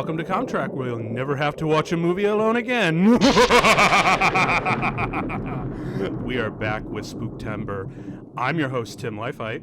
welcome to Comtrack, where you'll never have to watch a movie alone again. We are back with Spooktober. I'm your host, Tim Leifheit.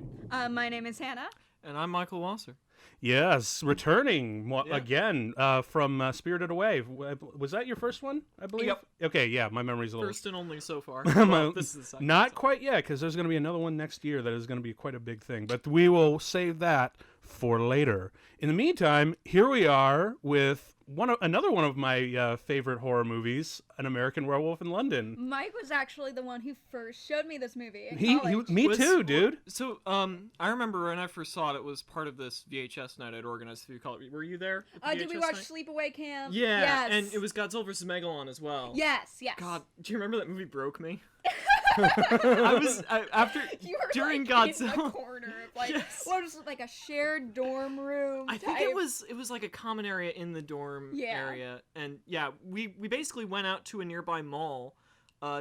My name is Hannah. And I'm Michael Wasser. Yes, returning again from Spirited Away. Was that your first one, I believe? Yep. Okay, yeah, my memory's a little... First and only so far. Well, this is the second. Not quite yet, because there's going to be another one next year that is going to be quite a big thing. But we will save that for later. In the meantime, here we are with another one of my favorite horror movies, An American Werewolf in London. Mike was actually the one who first showed me this movie. Me too, dude. So, I remember when I first saw it, it was part of this VHS night I'd organized. If you call it, were you there? Did we watch Sleepaway Camp? Yeah, yes. And it was Godzilla vs. Megalon as well. Yes. God, do you remember that movie broke me? During Godzilla in the corner of like yes. what was it, like a shared dorm room? I think it was like a common area in the dorm area, and we basically went out to a nearby mall,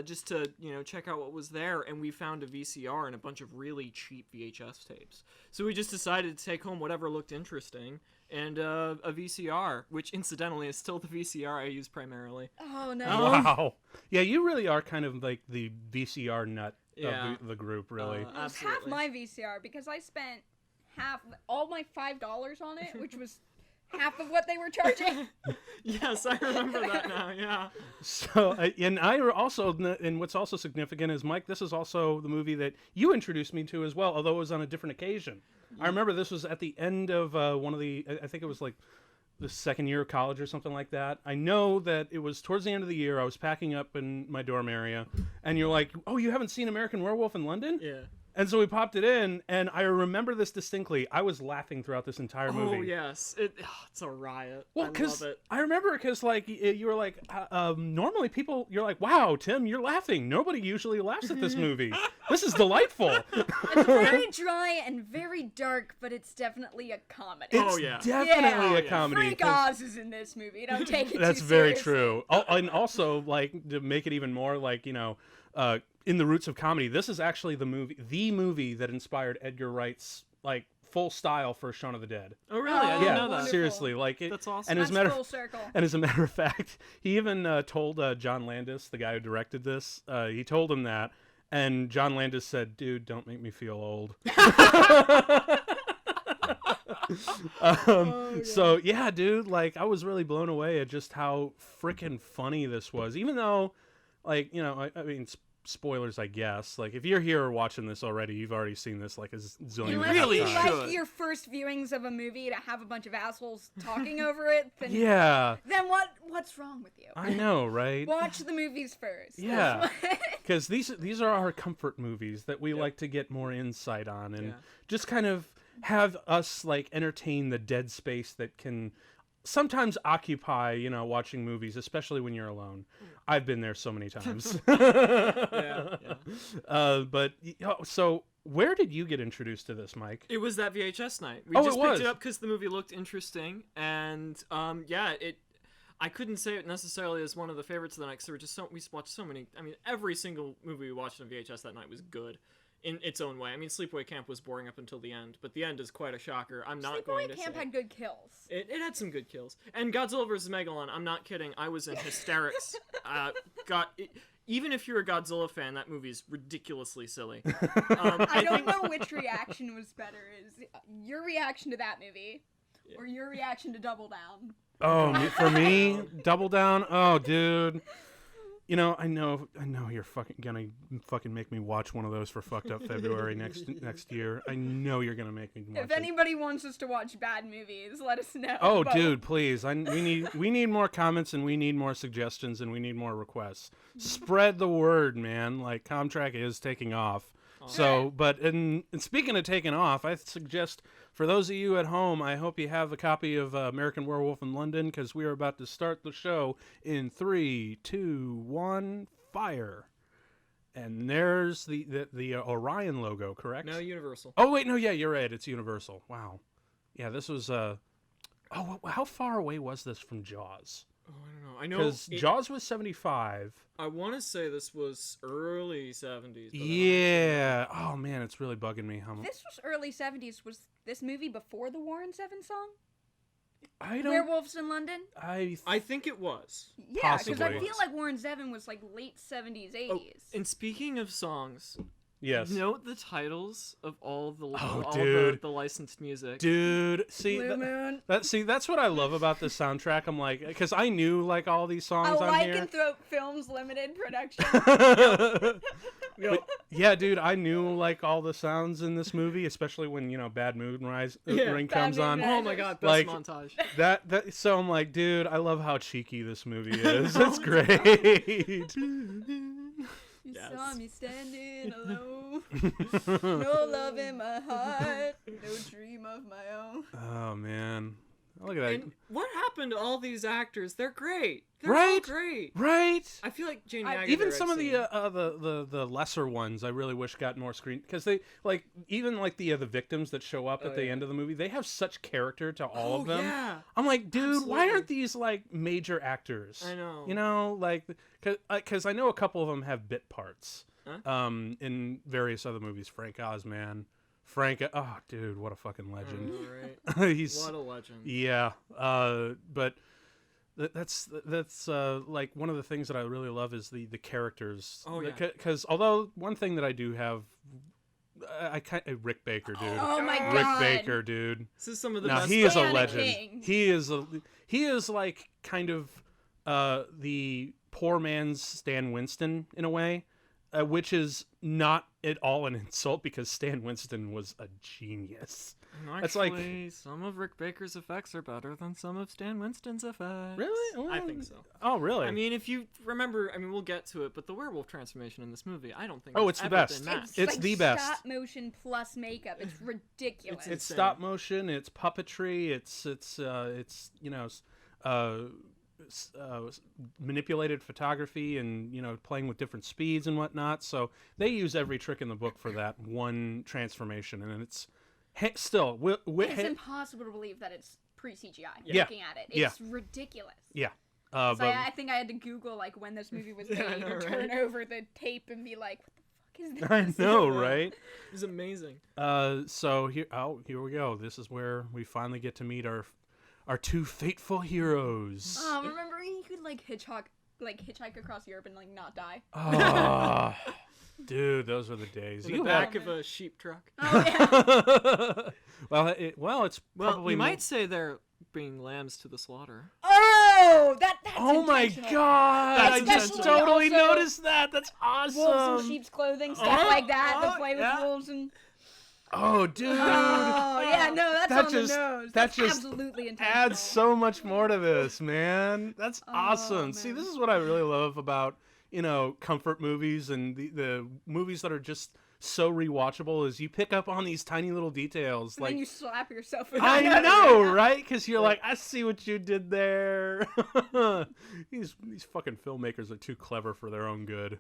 just to check out what was there, and we found a VCR and a bunch of really cheap VHS tapes. So we just decided to take home whatever looked interesting. And a VCR, which incidentally is still the VCR I use primarily. Oh, no. Wow. Yeah, you really are kind of like the VCR nut of the group, really. It was half my VCR because I spent all my $5 on it, which was half of what they were charging. Yes, I remember that now, yeah. So, and what's also significant is, Mike, this is also the movie that you introduced me to as well, although it was on a different occasion. I remember this was at the end of I think it was like the second year of college or something like that. I know that it was towards the end of the year. I was packing up in my dorm area, and you're like, "Oh, you haven't seen American Werewolf in London?" Yeah. And so we popped it in, and I remember this distinctly. I was laughing throughout this entire movie. Oh, yes. It's a riot. Well, because I remember because like you were like, normally people, you're like, wow, Tim, you're laughing. Nobody usually laughs at this movie. This is delightful. It's very dry and very dark, but it's definitely a comedy. It's definitely a comedy. Frank Oz is in this movie. Don't take it That's too very seriously. true. And also, like, to make it even more, like, in the roots of comedy, this is actually the movie that inspired Edgar Wright's like full style for Shaun of the Dead. Oh really? I didn't know that. Wonderful. Seriously, like it. That's awesome. And That's full circle. And as a matter of fact, he even told John Landis, the guy who directed this, he told him that, and John Landis said, "Dude, don't make me feel old." So yeah, dude, like I was really blown away at just how freaking funny this was, even though, like, I mean. Spoilers, I guess. Like, if you're here watching this already, you've already seen this like a zillion Unless really you times. like your first viewings of a movie to have a bunch of assholes talking over it, then then what's wrong with you? I know, right? Watch the movies first. Yeah, because these are our comfort movies that we like to get more insight on, and just kind of have us like entertain the dead space that can sometimes occupy, watching movies, especially when you're alone. I've been there so many times. So where did you get introduced to this, Mike? It was that VHS night. We picked it up because the movie looked interesting, and I couldn't say it necessarily as one of the favorites of the night because we watched so many. I mean, every single movie we watched on VHS that night was good. In its own way. I mean, Sleepaway Camp was boring up until the end, but the end is quite a shocker. I'm not going to say. Sleepaway Camp had good kills. It had some good kills. And Godzilla vs. Megalon, I'm not kidding, I was in hysterics. Even if you're a Godzilla fan, that movie's ridiculously silly. I don't know which reaction was better. Is your reaction to that movie or your reaction to Double Down? Oh, for me, Double Down? Oh, dude. I know you're gonna make me watch one of those for Fucked Up February next year. I know you're gonna make me watch If anybody wants us to watch bad movies, let us know. Oh, dude, please. We need more comments, and we need more suggestions, and we need more requests. Spread the word, man. Like, Comtrack is taking off. So, but and speaking of taking off, I suggest for those of you at home, I hope you have a copy of American Werewolf in London, because we are about to start the show in 3, 2, 1, fire. And there's the Orion logo, correct? No, Universal. Oh wait, no, yeah, you're right. It's Universal. Wow. Yeah, this was how far away was this from Jaws? Oh, I don't know. I know because Jaws was 75. I want to say this was early 70s. Yeah. Oh man, it's really bugging me. This was early 70s. Was this movie before the Warren 7 song? I don't. Werewolves in London? I think it was. Yeah, because I Possibly. feel like Warren Zevon was like late 70s, 80s. Oh, and speaking of songs, Yes. note the titles of all the the licensed music. Dude, see Blue Moon. that's what I love about this soundtrack. I'm like, because I knew like all these songs A on here. Lycanthrope Films Limited production. But, yeah, dude, I knew like all the sounds in this movie, especially when Bad Moon Ring comes Moon on. Rise. Oh my god, best Like, montage. That so I'm like, dude, I love how cheeky this movie is. It's great. You Yes. saw me standing alone. No love in my heart. No dream of my own. Oh man, look at that. And what happened to all these actors? They're great. They're Right? all great. Right. I feel like Jane I- Agutter. Even I've some of seen. the lesser ones, I really wish got more screen because they like even like the victims that show up at the yeah. end of the movie. They have such character to all of them. Yeah. I'm like, dude, why Absolutely. aren't these like major actors? I know. Like, because I know a couple of them have bit parts. Huh? In various other movies, Frank Oz, man. Oh, dude, what a fucking legend. Right. He's What a legend. yeah. But that's like one of the things that I really love is the characters. Oh, yeah. Because although one thing that I do have, I kind of Rick Baker, dude. Oh my Rick god. Baker, dude. This is some of the Now best. he is a Diana legend. King. He is like kind of the poor man's Stan Winston in a way, which is not at all an insult because Stan Winston was a genius. Actually, It's like- some of Rick Baker's effects are better than some of Stan Winston's effects. Really? I think so. Oh, really? I mean, if you remember, we'll get to it, but the werewolf transformation in this movie, I don't think Oh, it's it's the ever best. been matched. It's like the best. Stop motion plus makeup. It's ridiculous. it's insane. stop motion. It's puppetry. It's manipulated photography and playing with different speeds and whatnot. So they use every trick in the book for that one transformation, and it's still It's impossible to believe that it's pre-CGI. Yeah. Looking at it, Yeah. it's ridiculous. yeah. So But I think I had to Google like when this movie was made Yeah, I know, or turn right? over the tape and be like, what the fuck is this? I know, right? It's amazing. So here we go. This is where we finally get to meet our two fateful heroes. Oh, remember he could like hitchhike across Europe and like not die? Oh, dude, those were the days. In the You back had- of a sheep truck. Oh yeah. it's Well, probably you more- might say they're bringing lambs to the slaughter. Oh, that's Oh my intentional. god! I just Especially totally also noticed that. That's awesome. Wolves in sheep's clothing, stuff like that. The play with yeah. wolves and. Oh, dude. Oh yeah, no, that's That on just- the nose. that That's just absolutely intentional. Adds so much more to this, man. That's awesome. man. See, this is what I really love about comfort movies and the movies that are just so rewatchable. Is you pick up on these tiny little details, And like then you slap yourself with I it. know, right? Because you're like, I see what you did there. These fucking filmmakers are too clever for their own good.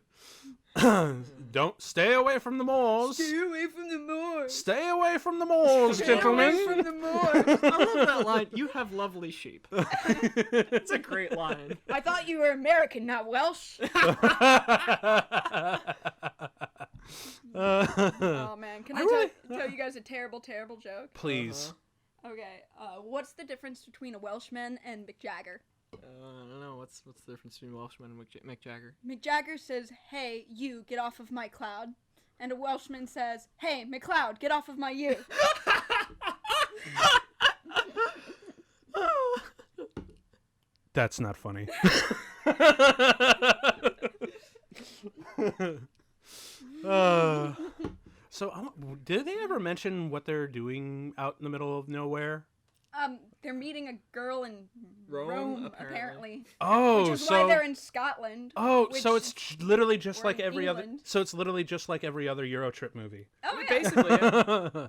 Don't stay away from the moors. Stay away from the moors. Stay away from the moors, Stay away gentlemen. from the moors. I love that line. You have lovely sheep. It's a great line. I thought you were American, not Welsh. Oh man, can I tell you guys a terrible, terrible joke? Please. Okay, what's the difference between a Welshman and Mick Jagger? I don't know. What's the difference between Welshman and Mick Jagger? Mick Jagger says, "Hey, you, get off of my cloud," and a Welshman says, "Hey, McCloud, get off of my you." That's not funny. So, did they ever mention what they're doing out in the middle of nowhere? They're meeting a girl in Rome, Rome apparently. Oh, Which is so why they're in Scotland. oh, which- so it's literally just or like in every other. England. So it's literally just like every other Euro trip movie. Oh yeah. Basically,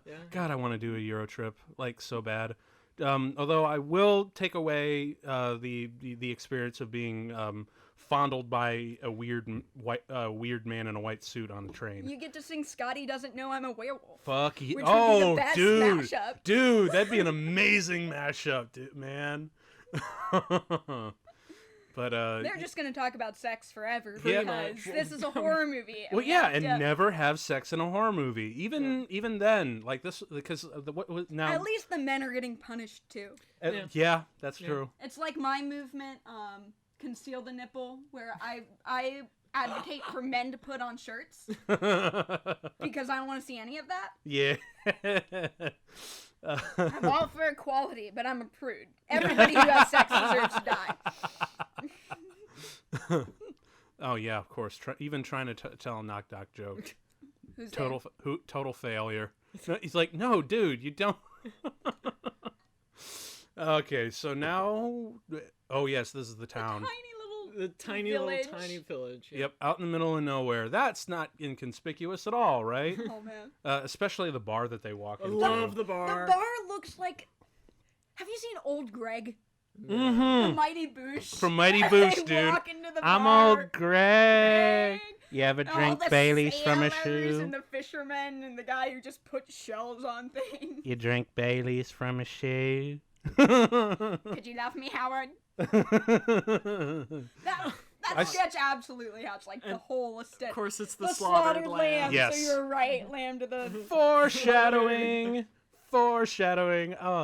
yeah. God, I want to do a Euro trip like so bad. Although I will take away the experience of being fondled by a weird man in a white suit on the train. You get to sing "Scotty Doesn't Know I'm a Werewolf." Fuck yeah. Which would be Oh, the best dude. mashup. Dude, that'd be an amazing mashup, dude, man. But they're just gonna talk about sex forever Yeah. because this is a horror movie. well, yeah, and never have sex in a horror movie. Even then, like this, because what now? At least the men are getting punished too. Yeah, that's true. It's like my movement, conceal the nipple, where I advocate for men to put on shirts because I don't want to see any of that. Yeah. I'm all for equality, but I'm a prude. Everybody who has sex deserves to die. Oh yeah, of course. Even trying to tell a knock joke. Who's Total failure. He's like, no, dude, you don't. Okay, so now, oh yes, this is the town. The tiny village. little tiny village. Yeah. Yep, out in the middle of nowhere. That's not inconspicuous at all, right? Oh man. Especially the bar that they walk I into. love the bar. The bar looks like. Have you seen Old Greg? Mm-hmm. The Mighty Boosh. From Mighty Boosh, They dude. walk into the I'm bar. old Greg. You ever All drink the Bailey's from a sailors shoe? And the fishermen and the guy who just put shells on things. You drink Bailey's from a shoe? Could you love me, Howard? That I sketch absolutely has like the whole aesthetic. Of course, it's the The slaughtered lamb. Yes. So you're right, lamb to the. Foreshadowing. Oh,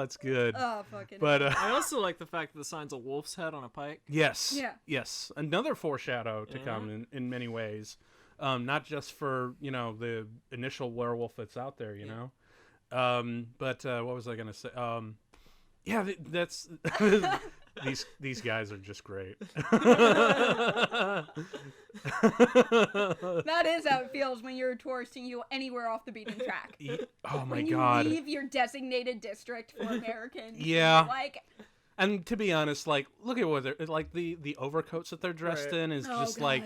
it's good. Oh fucking. But I also like the fact that the sign's a wolf's head on a pike. yes, Yeah. yes, another foreshadow to come in many ways. Not just for the initial werewolf that's out there, you know. But what was I gonna say? Yeah, that's these guys are just great. That is how it feels when you're a tourist and you go anywhere off the beaten track. Oh my when god. you leave your designated district for Americans. Yeah. Like. And to be honest, like, look at what they're like. The overcoats that they're dressed in is just like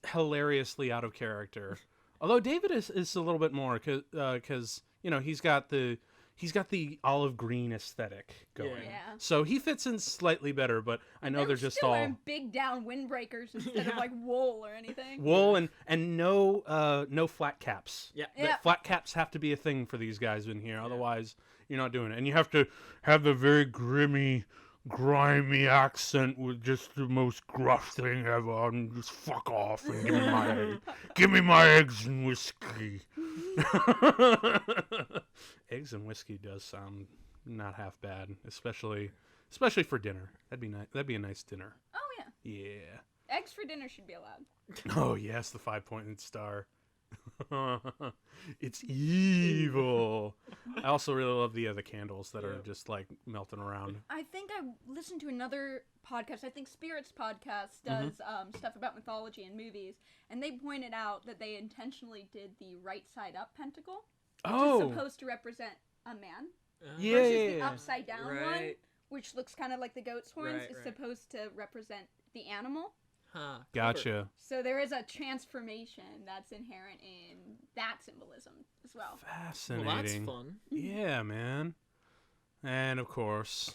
hilariously out of character. Although David is a little bit more because he's got the olive green aesthetic going. Yeah. So he fits in slightly better, but I know they're just still all wearing big down windbreakers instead of like wool or anything. wool and no flat caps. Yeah. Yeah. Flat caps have to be a thing for these guys in here. Otherwise, you're not doing it. And you have to have the very grimy accent with just the most gruff thing ever, and just fuck off and give me my eggs and whiskey. Eggs and whiskey does sound not half bad, especially for dinner. That'd be nice. That'd be a nice dinner. Oh yeah. Yeah. Eggs for dinner should be allowed. Oh yes, the 5-pointed star. It's evil. I also really love the candles that are just like melting around. I think I listened to another podcast. I think Spirit's podcast does stuff about mythology and movies, and they pointed out that they intentionally did the right side up pentacle, which is supposed to represent a man, versus the upside down one, which looks kind of like the goat's horns, is supposed to represent the animal. Huh. Gotcha. So there is a transformation that's inherent in that symbolism as well. Fascinating. Well, that's fun. Yeah, man. And of course,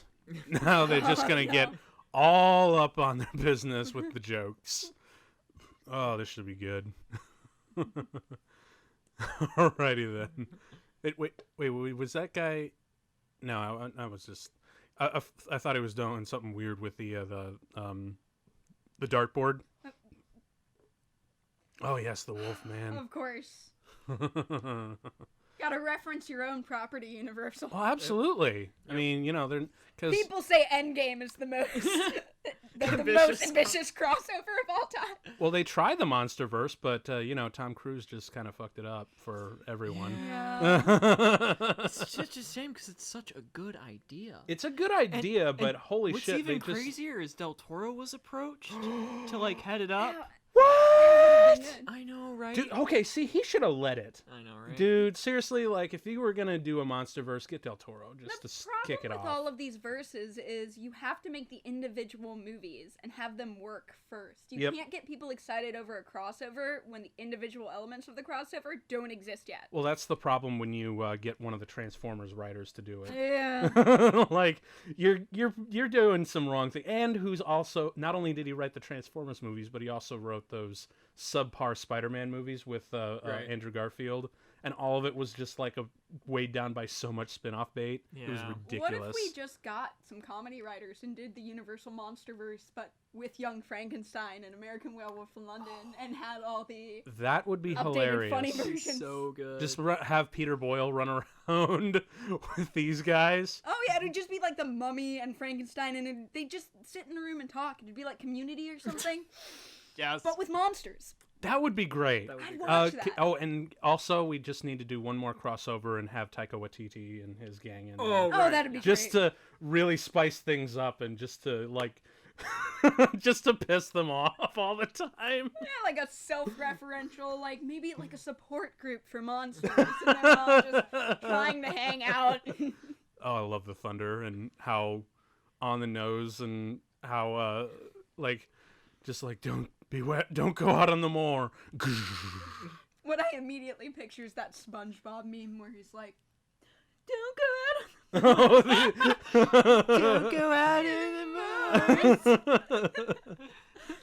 now they're just gonna get all up on their business with the jokes. Oh, this should be good. Alrighty then. Wait, was that guy? No, I was just. I thought he was doing something weird with the dartboard. Oh yes, the wolf man. Of course. Gotta reference your own property, Universal. Oh, absolutely. I mean, they're because People say Endgame is the most the most ambitious crossover of all time. well, they tried the MonsterVerse, but Tom Cruise just kind of fucked it up for everyone. It's such a shame because it's such a good idea. It's a good idea, but holy what's shit, even they just crazier is Del Toro was approached to like head it up. what? I know, right? Dude, okay, see, he should have let it. I know, right? Dude, seriously, like if you were gonna do a MonsterVerse, get Del Toro just to kick it The problem off. with all of these verses is you have to make the individual movies and have them work first. You can't get people excited over a crossover when the individual elements of the crossover don't exist yet. Well, that's the problem when you get one of the Transformers writers to do it. Yeah. Like you're doing some wrong thing. And who's also not only did he write the Transformers movies, but he also wrote those subpar Spider-Man movies with Andrew Garfield. and all of it was just like weighed down by so much spin-off bait. Yeah. It was ridiculous. What if we just got some comedy writers and did the Universal Monsterverse, but with Young Frankenstein and American Werewolf in London, and had all the That would be updated hilarious. funny versions? So good. Just have Peter Boyle run around with these guys. Oh yeah, it'd just be like the Mummy and Frankenstein, and they'd just sit in a room and talk. It'd be like Community or something, Yes. but with monsters. That would be great. That would be I'd great. watch that. Oh, and also we just need to do one more crossover and have Taika Waititi and his gang in there. Oh, Oh, right. that'd be Just great. to really spice things up and just to like just to piss them off all the time. Yeah, like a self-referential, like maybe like a support group for monsters, and they're all just trying to hang out. Oh, I love the thunder and how on the nose and how like just like don't be wet, don't go out on the moor. What I immediately picture is that SpongeBob meme where he's like, "Don't go out, Don't go out in the moors.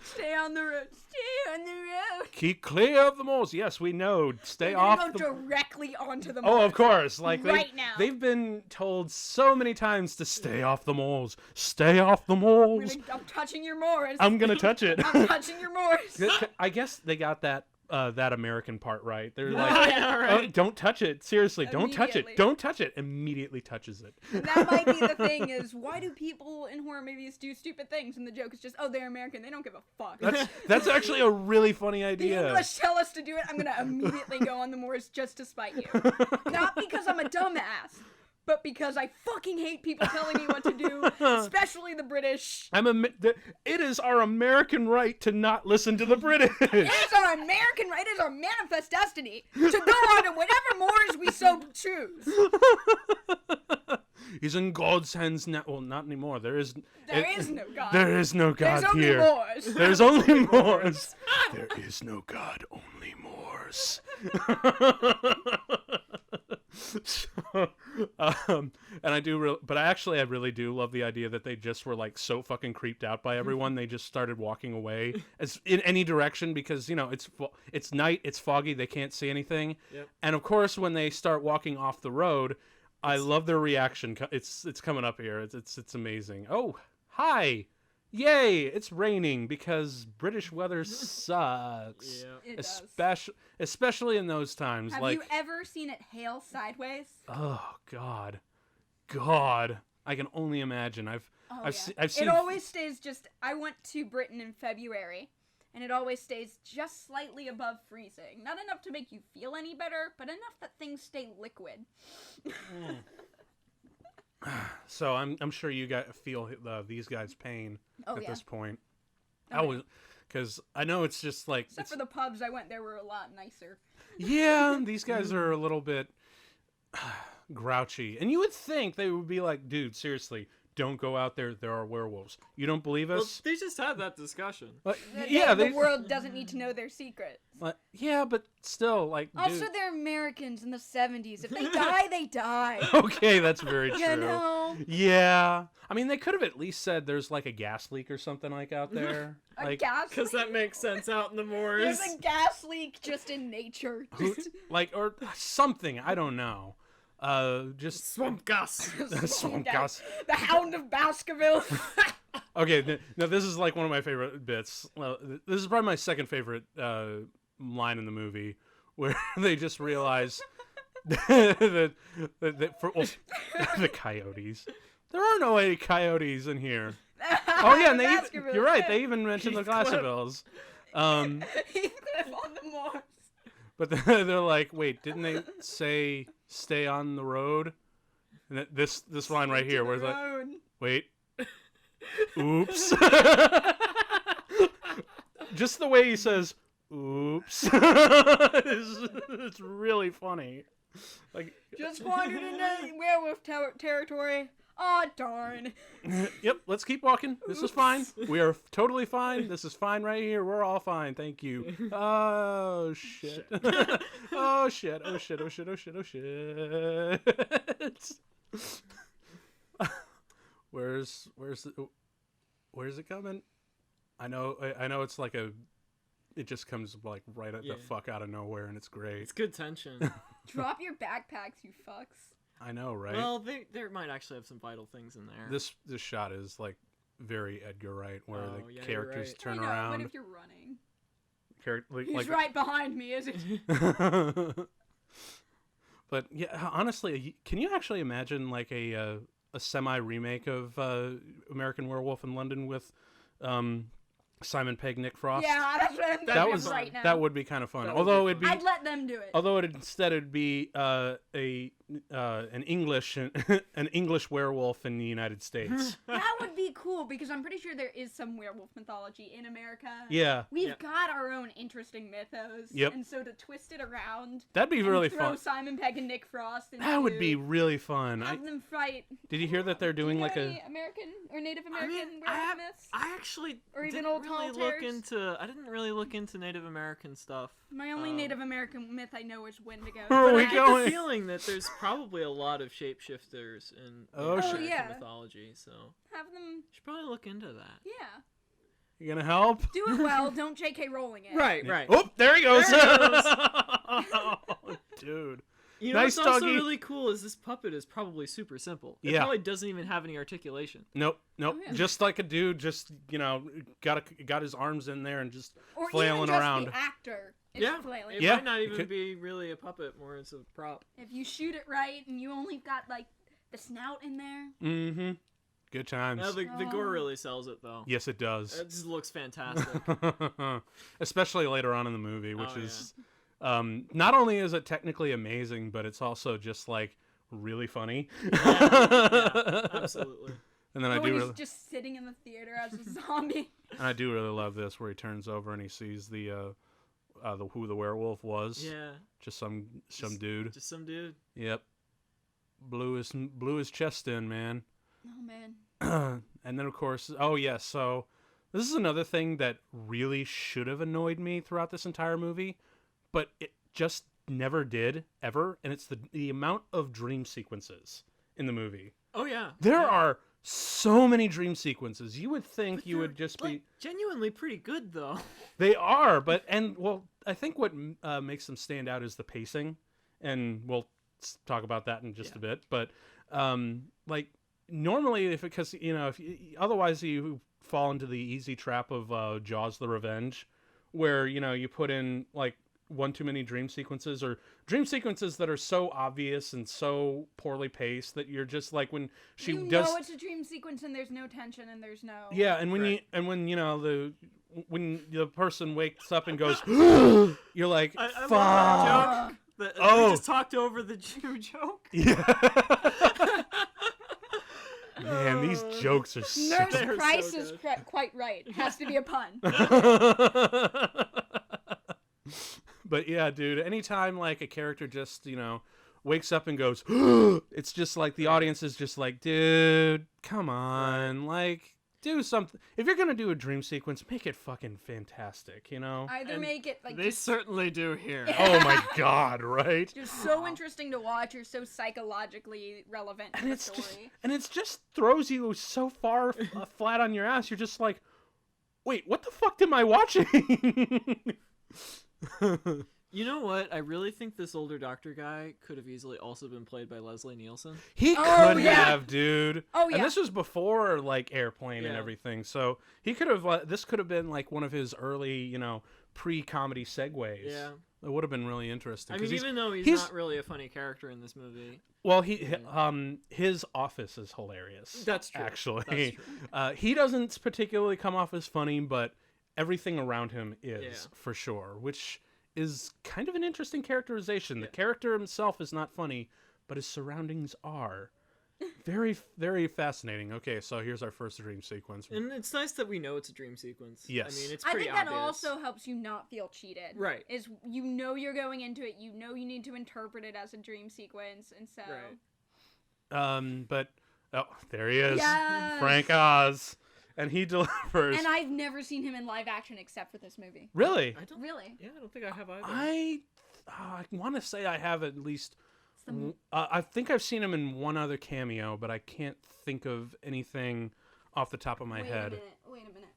Stay on the road, stay on the road." Keep clear of the moors. Yes, we know. Stay We're off gonna the go directly onto the Oh, moors. of course. Like Right now. they've been told so many times to stay off the moors. Stay off the moors. I'm touching your moors. I'm gonna touch it. I'm touching your moors. I guess they got that American part right. They're like, Yeah, "Oh, right. don't touch it. Seriously, don't touch it. Immediately. Don't touch it." Immediately touches it. And that might be the thing is, why do people in horror movies do stupid things? And the joke is just, oh, they're American. They don't give a fuck. That's actually a really funny The idea. English tell us to do it. I'm going to immediately go on the moors just to spite you. Not because I'm a dumbass, but because I fucking hate people telling me what to do, especially the British. It is our American right to not listen to the British. It is our American right, it is our manifest destiny to go on to whatever moors we so choose. He's in God's hands now. Well, not anymore. There is no God. There is no God There's only here. moors. There's only Moors. There is no God, only Moors. So, and I do, but I really do love the idea that they just were like so fucking creeped out by everyone, they just started walking away as in any direction because it's night, it's foggy, they can't see anything. Yep. And of course, when they start walking off the road, I love their reaction. It's coming up here. It's amazing. Oh, hi. Yay, it's raining because British weather sucks. Yeah. It does. Especially in those times. Have like, you ever seen it hail sideways? oh God, I can only imagine. I've seen. It always stays just. I went to Britain in February, and it always stays just slightly above freezing. Not enough to make you feel any better, but enough that things stay liquid. So I'm sure you guys feel these guys' pain Oh, at yeah. this point. Oh, yeah. Because I know it's just like Except for the pubs I went there were a lot nicer. yeah, these guys are a little bit grouchy, and you would think they would be like, dude, seriously, don't go out there. There are werewolves. You don't believe Well, us? they just had that discussion. The world doesn't need to know their secrets. Yeah, but still, like, Also, dude. they're Americans in the 70s. If they die, they die. Okay, that's very true. You know? Yeah, I mean, they could have at least said there's like a gas leak or something like out there. A Like, gas Because leak? that makes sense out in the moors. There's a gas leak just in nature. like, or something. I don't know. Just Swamp Gus. swamp gas. The Hound of Baskerville. Okay, now this is like one of my favorite bits. This is probably my second favorite line in the movie, where they just realize that the coyotes. There are no any coyotes in here. Oh yeah, and you're right. They even mentioned the Glasservilles. He live on the moors. But they're like, wait, didn't they say stay on the road? And this line right here, where it's like, Road. wait, oops. Just the way he says, oops, it's really funny. Like, Just wandered into werewolf territory. Aw, darn. yep, let's keep walking. This is fine. We are totally fine. This is fine right here. We're all fine. Thank you. Oh, shit. Oh, shit. Oh, shit. Oh, shit. Oh, shit. Oh, shit. Where's it coming? I know it's like a it just comes like right at the fuck out of nowhere, and it's great. It's good tension. Drop your backpacks, you fucks. I know, right? Well, there might actually have some vital things in there. This shot is like very Edgar Wright, where the characters turn I know, around. What if you're running? like, He's right behind me, isn't he? But yeah, honestly, can you actually imagine like a semi remake of American Werewolf in London with Simon Pegg, Nick Frost? Yeah, that's what I'm thinking right now. That would be kind of fun. Although I'd let them do it. Although it'd be an English werewolf in the United States. That would be cool because I'm pretty sure there is some werewolf mythology in America. Yeah. We've got our own interesting mythos. Yep. And so to twist it around. That'd be really throw fun. Simon Pegg and Nick Frost into, That would be really fun. Have them fight. Did you hear that they're doing like any American or Native American werewolf myths? I actually or even didn't old really tall look tales? into. I didn't really look into Native American stuff. My only Native American myth I know is Wendigo. Where are we I going? get the feeling that there's probably a lot of shapeshifters in American mythology, so have them. should probably look into that. Yeah. You gonna help? Do it well. Don't J.K. Rowling it. Right. Oh, there he goes. There he goes. Oh, dude. You know Nice what's also doggy. really cool is this puppet is probably super simple. It Yeah. probably doesn't even have any articulation. Nope. Oh, yeah. Just like a dude, just got his arms in there and just Or flailing even just around. the actor is Yeah, flailing. it Yeah, might not it even could- be really a puppet, more as a prop. If you shoot it right and you only got like the snout in there. Mm-hmm. Good times. Now, the gore really sells it, though. Yes, it does. It just looks fantastic. Especially later on in the movie, which Oh, is not only is it technically amazing, but it's also just like really funny. Yeah, absolutely. And then When he's just sitting in the theater as a zombie. and I do really love this where he turns over and he sees the who the werewolf was. Yeah. Just some dude. Just some dude. Yep. Blew his chest in, man. Oh man. And then of course, so this is another thing that really should have annoyed me throughout this entire movie, but it just never did ever, and it's the amount of dream sequences in the movie. Oh yeah. There are so many dream sequences. You would think But you would they're, just be genuinely pretty good though. They are, but I think what makes them stand out is the pacing, and we'll talk about that in just a bit. But like normally, otherwise you fall into the easy trap of Jaws: The Revenge, where you put in like one too many dream sequences or dream sequences that are so obvious and so poorly paced that you're just like when she you does. know it's a dream sequence and there's no tension and there's no. Yeah, and when Right. when the person wakes up and goes, you're like, I fuck. love that joke. We just talked over the Jew joke. Yeah. Man, these jokes are so. Nurse They're Price so is good. quite right. Has to be a pun. But yeah, dude, anytime like a character just, wakes up and goes, it's just like the audience is just like, dude, come on, like do something. If you're going to do a dream sequence, make it fucking fantastic, Either And make it like They certainly do here. Oh my god, right? just so interesting to watch or so psychologically relevant to And the it's story. just throws you so far flat on your ass. You're just like, wait, what the fuck am I watching? You know what? I really think this older doctor guy could have easily also been played by Leslie Nielsen. He Oh, could yeah. have, dude. Oh, yeah. And this was before like Airplane and Yeah. everything, so he could have. This could have been like one of his early, pre-comedy segues. Yeah. It would have been really interesting. I 'cause mean, even though he's he's- not really a funny character in this movie. well, his office is hilarious. That's true. Actually, That's true. he doesn't particularly come off as funny, but everything around him is Yeah. for sure, which is kind of an interesting characterization. The Yeah. character himself is not funny, but his surroundings are. Very, very fascinating. Okay, so here's our first dream sequence. And it's nice that we know it's a dream sequence. Yes. I mean, it's I pretty think that obvious. also helps you not feel cheated. Right. Is you're going into it, you need to interpret it as a dream sequence, and so. Right. But there he is, Yes! Frank Oz, and he delivers. And I've never seen him in live action except for this movie. Really, I don't. Really. Yeah, I don't think I have either. I want to say I have at least. It's the- I think I've seen him in one other cameo, but I can't think of anything off the top of my head. Wait a minute.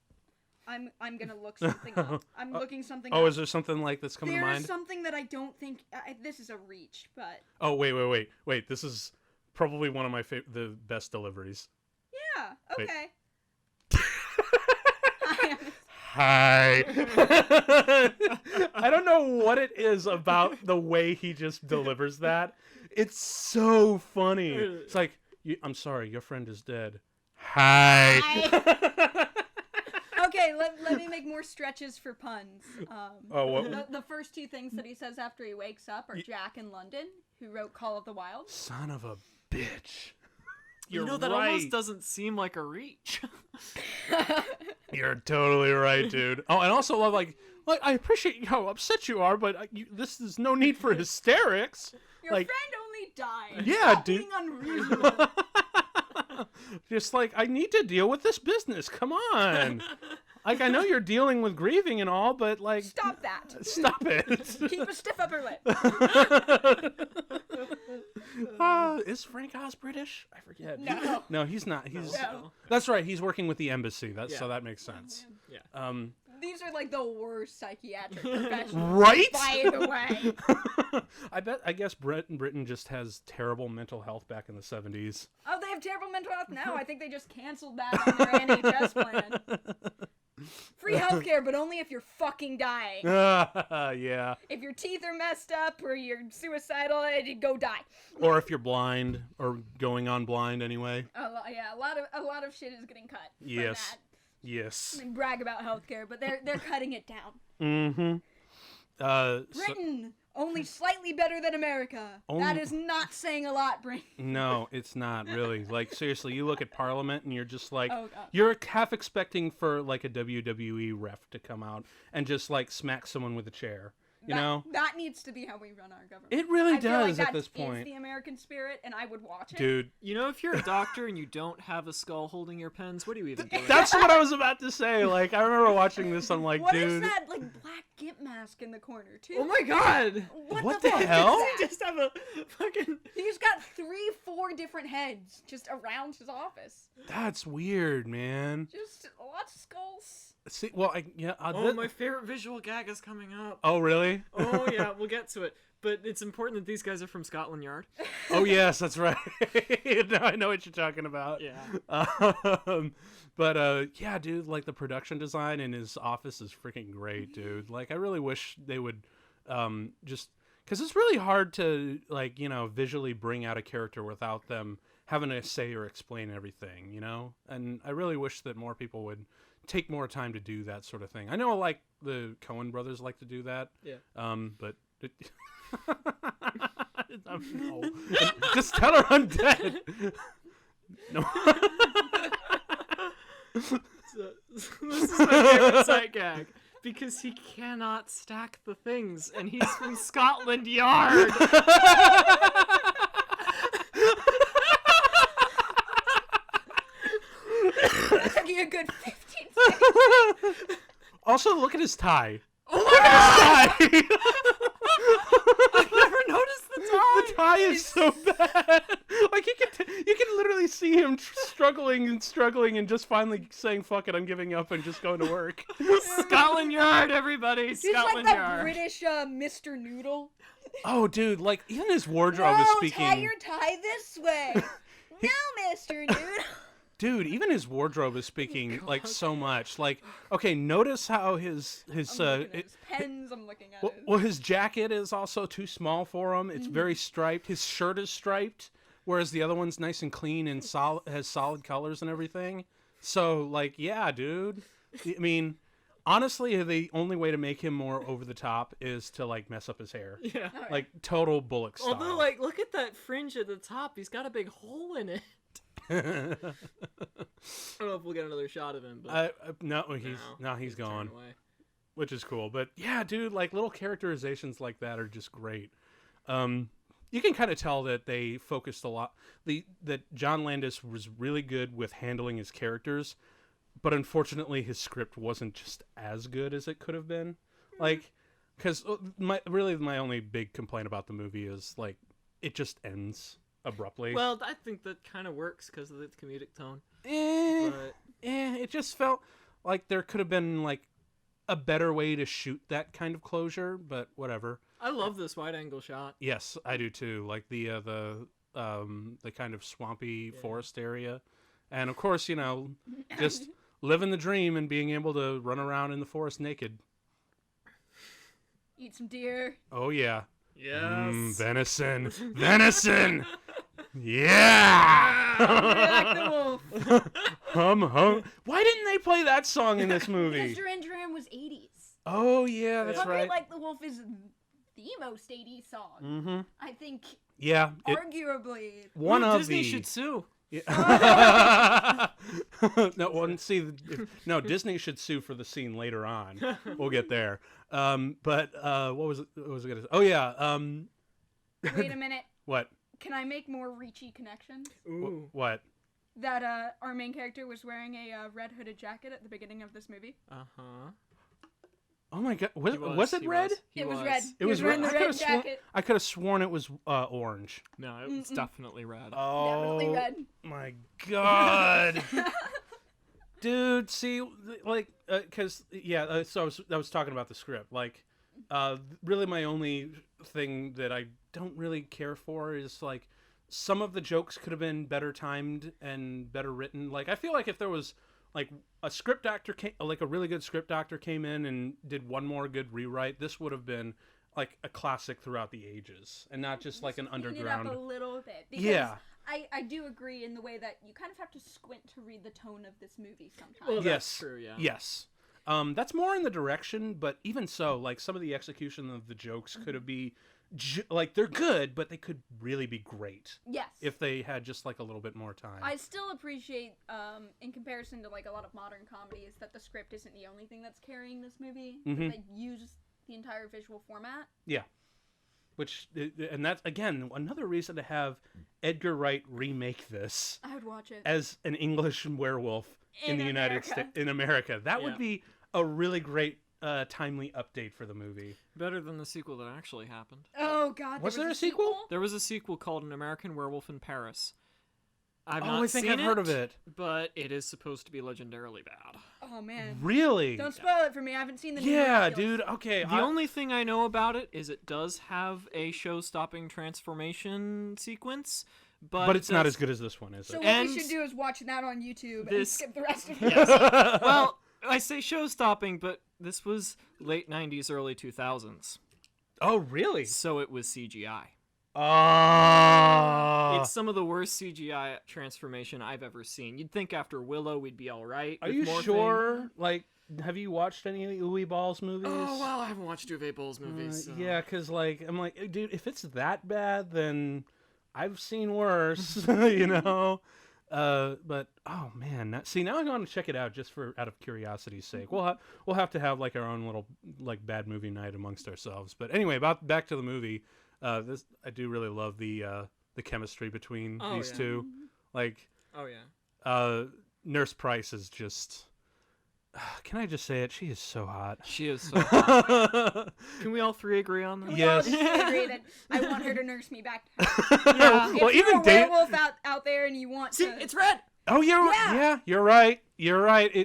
I'm gonna look something up. I'm looking something Oh, up. is there something like that's coming to mind? There's something that I don't think... this is a reach, but... Oh, wait. This is probably one of my the best deliveries. Yeah, okay. Hi. I don't know what it is about the way he just delivers that. It's so funny. It's like, I'm sorry, your friend is dead. Hi. Okay, let me make more stretches for puns. What? The first two things that he says after he wakes up are Jack in London, who wrote Call of the Wild. Son of a bitch. That almost doesn't seem like a reach. You're totally right, dude. Oh, and also love like I appreciate how upset you are, but this is no need for hysterics. Your friend only died. Yeah, Stop dude. being unreasonable. Just like, I need to deal with this business. Come on. Like, I know you're dealing with grieving and all, but like... Stop that. Stop it. Keep a stiff upper lip. Is Frank Oz British? I forget. No. No, he's not. He's No. That's right. He's working with the embassy. So that makes sense. Yeah. These are like the worst psychiatric professionals. Right? By the way. I guess Britain just has terrible mental health back in the 70s. Oh, they have terrible mental health now. I think they just canceled that on their NHS plan. Free healthcare, but only if you're fucking dying. Yeah. If your teeth are messed up or you're suicidal, go die. Or if you're blind or going on blind anyway. Yeah, a lot of shit is getting cut. Yes. For that. Yes. They brag about healthcare, but they're cutting it down. Mm-hmm. Britain, only slightly better than America. That is not saying a lot, Britain. No, it's not really. Like, seriously, you look at Parliament and you're just like, Oh, God. you're half expecting for like a WWE ref to come out and just like smack someone with a chair. You know? That needs to be how we run our government. It really I feel does like at this That point. is the American spirit, and I would watch it. Dude. If you're a doctor and you don't have a skull holding your pens, what are you even doing? That's what I was about to say. Like, I remember watching this, I'm like, What dude. is that, like, black gimp mask in the corner, too? Oh my god! What the the fuck hell? is that? Just have a fucking... He's got 3-4 different heads just around his office. That's weird, man. Just lots of skulls. See, well, my favorite visual gag is coming up. Oh, really? Oh, yeah, we'll get to it. But it's important that these guys are from Scotland Yard. Oh, yes, that's right. Now I know what you're talking about. Yeah. Yeah, dude, like the production design in his office is freaking great, dude. Like, I really wish they would just... Because it's really hard to, like, visually bring out a character without them having to say or explain everything, And I really wish that more people would take more time to do that sort of thing. I know, like, the Coen brothers like to do that. Yeah. But... No. Just tell her I'm dead. No. This is my favorite sight gag. Because he cannot stack the things, and he's from Scotland Yard. Took you a good 15 seconds. Also, look at his tie. Oh my god! I've never noticed the tie. The tie is so bad. Like, you can literally see him struggling and just finally saying, "Fuck it, I'm giving up," and just going to work. Scotland Yard, everybody! He's Scotland like the Yard. British Mr. Noodle. Oh, dude, like, even his wardrobe no, is speaking. tie your tie this way. No, Mr. Noodle. Dude, even his wardrobe is speaking like so much. Like, okay, notice how his his pens. I'm looking at. Well, his jacket is also too small for him. It's very striped. His shirt is striped, whereas the other one's nice and clean and has solid colors and everything. So, like, yeah, dude. I mean, honestly, the only way to make him more over the top is to like mess up his hair. Yeah. Like total Bullock style. Although, like, look at that fringe at the top. He's got a big hole in it. I don't know if we'll get another shot of him, but he's gone, which is cool. But yeah, dude, like little characterizations like that are just great. You can kind of tell that they focused a lot. That John Landis was really good with handling his characters, but unfortunately, his script wasn't just as good as it could have been. Like, because my only big complaint about the movie is like it just ends abruptly. Well, I think that kind of works because of the comedic tone. It just felt like there could have been like a better way to shoot that kind of closure, but whatever. I love this wide angle shot. Yes, I do too. Like the kind of swampy forest area, and of course, you know, just living the dream and being able to run around in the forest naked. Eat some deer. Oh yeah. Yes. Venison. Venison. Yeah. Like the wolf. Hum hum. Why didn't they play that song in this movie? Because Duran Duran was 80s. Oh yeah, that's Hungry right. Like the Wolf is the most 80s song. Mm-hmm. I think. Yeah. Arguably. One of Disney the should sue. Yeah. No, Disney should sue for the scene later on. We'll get there. But what was it gonna say? Oh yeah. Wait a minute. What? Can I make more reachy connections? Ooh. What? That our main character was wearing a red hooded jacket at the beginning of this movie. Uh-huh. Oh my god, was it He red? He It was red. It was wearing red. the red jacket. I could have sworn it was orange. No, it was definitely red. Oh Definitely red. my god. Dude, see, like, because, so I was talking about the script. Like, really my only thing that I don't really care for is, like, some of the jokes could have been better timed and better written. Like, I feel like if there was, like, a script doctor, like, a really good script doctor came in and did one more good rewrite, this would have been, like, a classic throughout the ages. And not just, like, an underground... It up a little bit. Because yeah. I do agree in the way that you kind of have to squint to read the tone of this movie sometimes. Well, Yes. that's true, yeah. Yes. That's more in the direction, but even so, like, some of the execution of the jokes could have been, like, they're good, but they could really be great. Yes. If they had just, like, a little bit more time. I still appreciate, in comparison to, like, a lot of modern comedies, that the script isn't the only thing that's carrying this movie. Mhm. That they use the entire visual format. Yeah. And that's, again, another reason to have Edgar Wright remake this I would watch it. as an English werewolf in the United America. States, in America. That would Yeah. be a really great, timely update for the movie. Better than the sequel that actually happened. Oh, God. Was there a sequel? There was a sequel called An American Werewolf in Paris. I've Oh, not I think seen I've heard of it. But it is supposed to be legendarily bad. Oh, man. Really? Don't spoil it for me. I haven't seen the new Yeah, Miraculous. dude. Okay. The only thing I know about it is it does have a show-stopping transformation sequence, but it's not as good as this one, is So it? what And we should do is watch that on YouTube and this- skip the rest of it. Well, I say show-stopping, but this was late 90s, early 2000s, Oh, really? so it was CGI. Oh. It's some of the worst CGI transformation I've ever seen. You'd think after Willow we'd be all right. Are with you Morphine. sure? Like, have you watched any of the Uwe Ball's movies? Oh, well, I haven't watched Uwe Boll's movies. So. Yeah, because, like, I'm like, dude, if it's that bad, then I've seen worse, you know? But, oh, man. Now I'm going to check it out just out of curiosity's sake. We'll have to have, like, our own little, like, bad movie night amongst ourselves. But anyway, back to the movie. I do really love the chemistry between these two. Like, Oh, yeah. Nurse Price is just... Can I just say it? She is so hot. She is so hot. Can we all three agree on that? We all Yes. just agree that I want her to nurse me back. Yeah. If Well, you're even a Dave. werewolf out there and you want See, to... it's red! Oh, Yeah. you're right. You're right. I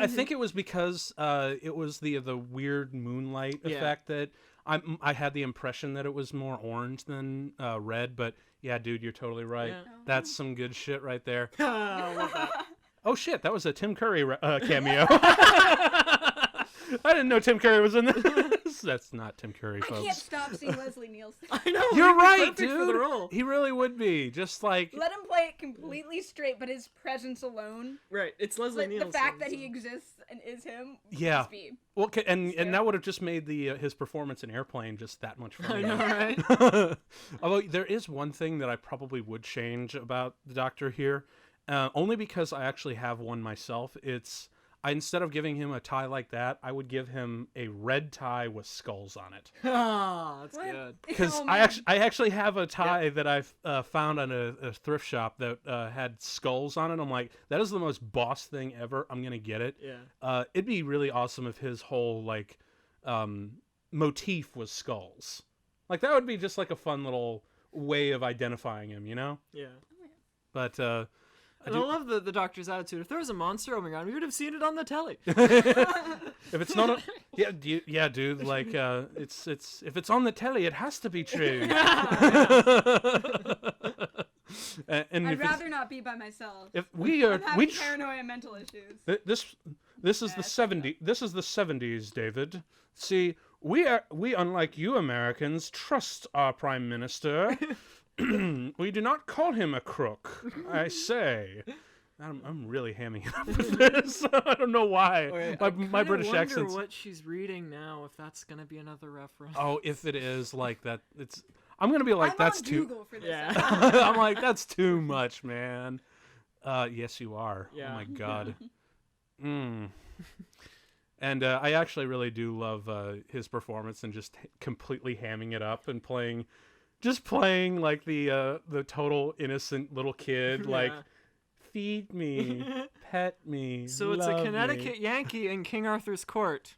think it was because it was the weird moonlight Yeah. effect that I had the impression that it was more orange than red. But yeah, dude, you're totally right. Yeah. That's some good shit right there. I love that. Oh shit, that was a Tim Curry cameo. I didn't know Tim Curry was in this. That's not Tim Curry, I folks. can't stop seeing Leslie Nielsen. I know. You're he'd be right, perfect dude. For the role. He really would be. Just like Let him play it completely straight, but his presence alone, Right, it's Leslie like, Nielsen. the fact that so- he exists and is him, would Yeah. just be... well, and that would have just made his performance in Airplane just that much I funnier. know, right? Although there is one thing that I probably would change about the Doctor here, only because I actually have one myself. Instead of giving him a tie like that, I would give him a red tie with skulls on it. Ah, that's What? good. Because Oh, I man. actually have a tie that I've found on a thrift shop that had skulls on it. I'm like, that is the most boss thing ever. I'm gonna get it. Yeah. It'd be really awesome if his whole like motif was skulls. Like that would be just like a fun little way of identifying him, you know? Yeah. But And I love the Doctor's attitude. If there was a monster roaming around, we would have seen it on the telly. If it's not, dude. Like, it's if it's on the telly, it has to be true. And I'd rather not be by myself. If we are, I'm having paranoia and mental issues. This is the 70s. This is the 70s, David. See, we unlike you Americans trust our prime minister. We do not call him a crook. I say. I'm really hamming it up with this. I don't know why. My British accent. I wonder what she's reading now. If that's gonna be another reference. Oh, if it is like that, it's. I'm gonna be like, I'm that's on too. Google for this. Yeah. I'm like, that's too much, man. Yes, you are. Yeah. Oh my god. And I actually really do love his performance and just completely hamming it up and playing like the total innocent little kid, like, feed me, pet me. So it's a love Connecticut me. Yankee in King Arthur's court.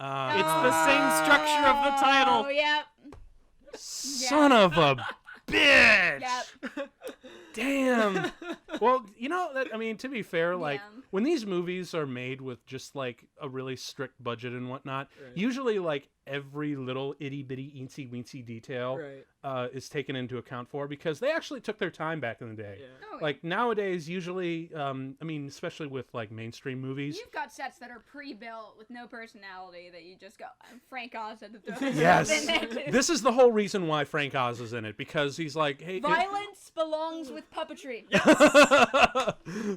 Oh, It's the same structure of the title. Oh, yep. son of a bitch. Yep. Damn. Well, I mean, to be fair, like, Yeah. when these movies are made with just like a really strict budget and whatnot, Right. usually like every little itty bitty eensy weensy detail is taken into account for, because they actually took their time back in the day. Yeah. Oh, yeah. Like nowadays, usually, I mean, especially with like mainstream movies. You've got sets that are pre-built with no personality that you just go, Frank Oz had to throw himself Yes, in there too. this is the whole reason why Frank Oz is in it, because he's like, hey, Violence belongs with puppetry.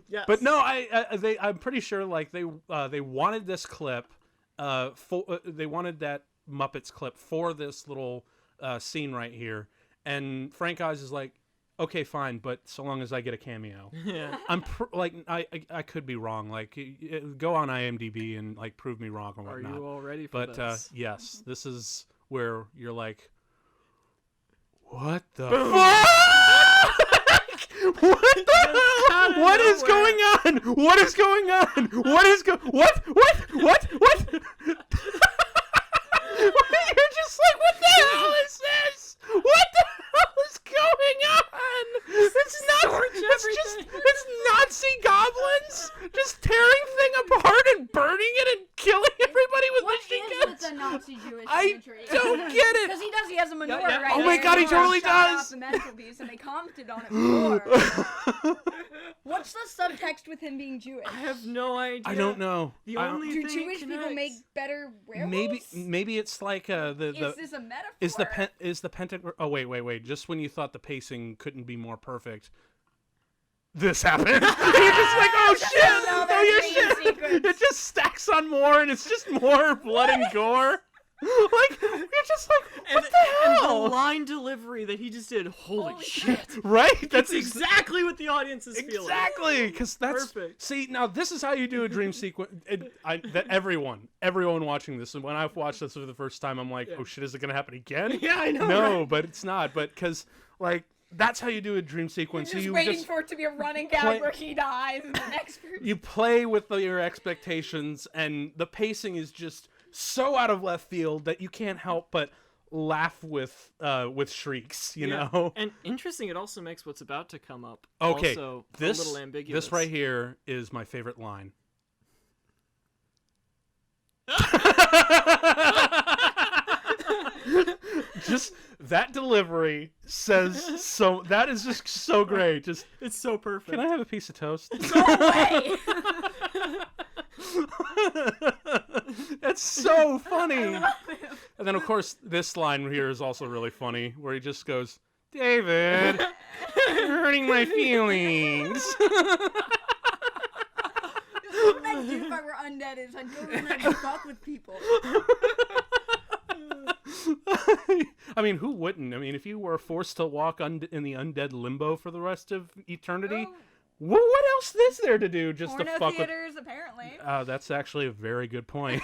Yes. But no, I'm pretty sure like they wanted this clip, they wanted that Muppets clip for this little scene right here, and Frank Oz is like, okay, fine, but so long as I get a cameo. Yeah. I could be wrong. Like, go on IMDb and like prove me wrong or Are whatnot. you all ready for But this? yes, this is where you're like, what the Boom. fuck? What the hell? What is nowhere. going on? What is going on? What is what? You're just like, what the hell is this? What the hell is going on? It's Nazi goblins just tearing thing apart and burning it and killing everybody with What machine is guns. with the Nazi Jewish I imagery? don't get it. Because he has a menorah yeah. right Oh there. my God, he and totally shot does. off the mantelpiece, and they commented on it before. What's the subtext with him being Jewish? I have no idea. I don't know. The I don't- only Do thing Jewish people connects. make better werewolves? Maybe it's like Is this a metaphor? is the pentagram. Oh wait. Just when you thought the pacing couldn't be more perfect, this happened. You're just like, oh shit! another Oh your dream shit! sequence. It just stacks on more, and it's just more blood and gore. Like, you're just like, what the And hell? the line delivery that he just did, holy shit. Right? That's exactly what the audience is feeling. Exactly, because that's Perfect. See, now this is how you do a dream sequence. That everyone watching this, and when I've watched this for the first time, I'm like, oh shit, is it gonna happen again? Yeah, I know. No, right? but it's not. But because like that's how you do a dream sequence. You're just You waiting for it to be a running gag play- where he dies and the next person. you play with your expectations, and the pacing is just so out of left field that you can't help but laugh with shrieks. You know. And interesting, it also makes what's about to come up Okay, also this a little ambiguous. this right here is my favorite line. Just that delivery says so. That is just so great. Just, It's so perfect. can I have a piece of toast? Go away! That's so funny. And then of course this line here is also really funny, where he just goes, "David, you're hurting my feelings." What I'd do if I were undead is I'd go in there and fuck with people. I mean, who wouldn't? I mean, if you were forced to walk in the undead limbo for the rest of eternity, what else is there to do just to Porno fuck with? theaters, apparently. That's actually a very good point.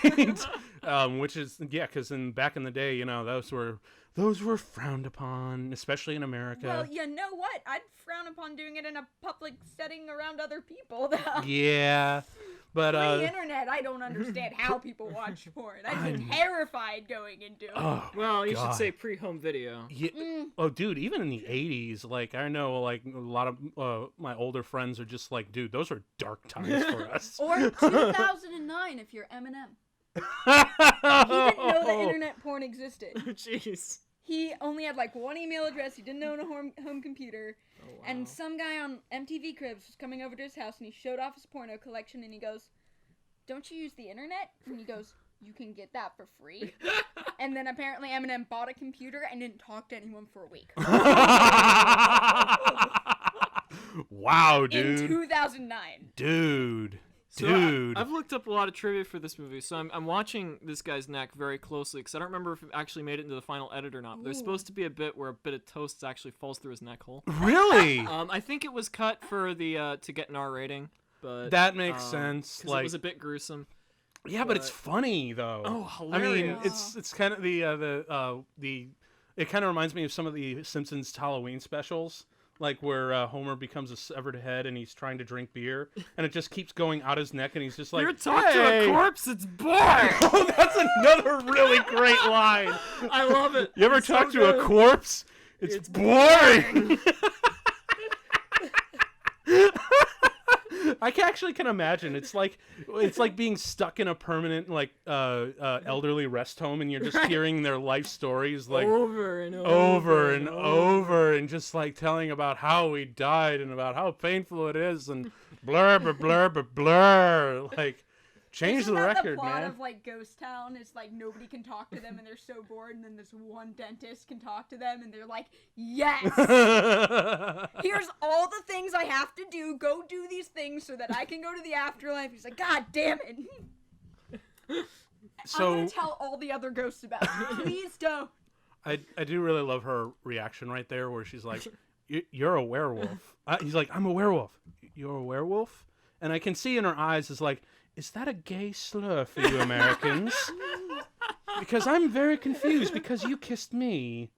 Which is because back in the day, you know, those were frowned upon, especially in America. Well, you know what? I'd frown upon doing it in a public setting around other people, though. Yeah, But Free internet, I don't understand how people watch porn. I'd be terrified going into it. Oh, well, you God. should say pre-home video. Yeah. Oh, dude, even in the 80s, like, I know, like, a lot of my older friends are just like, dude, those were dark times for us. Or 2009 if you're Eminem. He didn't know that internet porn existed. Jeez. He only had like one email address. He didn't own a home computer. Oh, wow. And some guy on MTV Cribs was coming over to his house and he showed off his porno collection and he goes, "Don't you use the internet?" And he goes, "You can get that for free." And then apparently Eminem bought a computer and didn't talk to anyone for a week. Wow, dude. In 2009. Dude. So Dude. I've looked up a lot of trivia for this movie, so I'm watching this guy's neck very closely because I don't remember if it actually made it into the final edit or not. But there's supposed to be a bit where a bit of toast actually falls through his neck hole. Really? I think it was cut for the to get an R rating, but That makes sense. 'cause Like, it was a bit gruesome. yeah, but it's funny though. Oh, I mean, hilarious. it's kind of the it kind of reminds me of some of the Simpsons Halloween specials, like where Homer becomes a severed head and he's trying to drink beer, and it just keeps going out his neck, and he's just like, You're talking to "Hey!" a corpse. It's boring. Oh, that's another really great line. I love it. You ever It's talk so to good. a corpse? It's boring. I actually can imagine. It's like being stuck in a permanent elderly rest home, and you're just hearing their life stories like over and over and over, and just like telling about how he died and about how painful it is, and blur, blur, blur, blur, blur. Like, change Isn't the that record, the plot man. of like Ghost Town? It's like nobody can talk to them and they're so bored, and then this one dentist can talk to them and they're like, "Yes, here's all the things I have to do. Go do these things so that I can go to the afterlife." He's like, "God damn it." So I'm gonna tell all the other ghosts about it. Please don't. I do really love her reaction right there, where she's like, "You're a werewolf." He's like, "I'm a werewolf." "You're a werewolf?" And I can see in her eyes is like, "Is that a gay slur for you Americans? Because I'm very confused because you kissed me."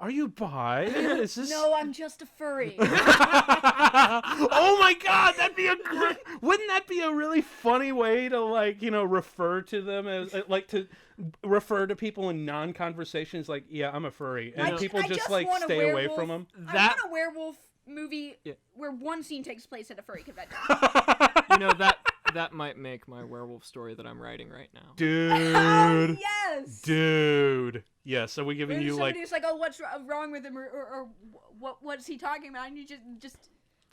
"Are you bi? Is this?" No, I'm just a furry. Oh my God, wouldn't that be a really funny way to refer to them as to refer to people in non-conversations, like, "Yeah, I'm a furry," and people I just want a stay away werewolf. from them. I want a werewolf movie where one scene takes place at a furry convention. You know, that might make my werewolf story that I'm writing right now. Dude. Oh, yes. Dude. Yes, are we giving you somebody's like, "Oh, what's wrong with him?" or what's he talking about? And you just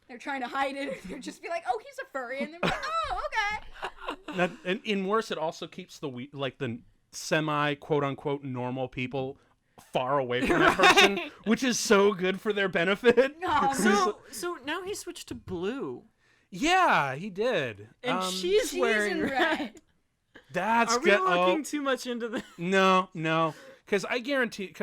they're trying to hide it. They're just be like, "Oh, he's a furry," and they're like, "Oh, okay." Now, and in worse, it also keeps the semi quote unquote normal people far away from that person, which is so good for their benefit. So now he switched to blue. Yeah, he did. And she's wearing in red. That's Are we looking too much into that? No. Because I guarantee,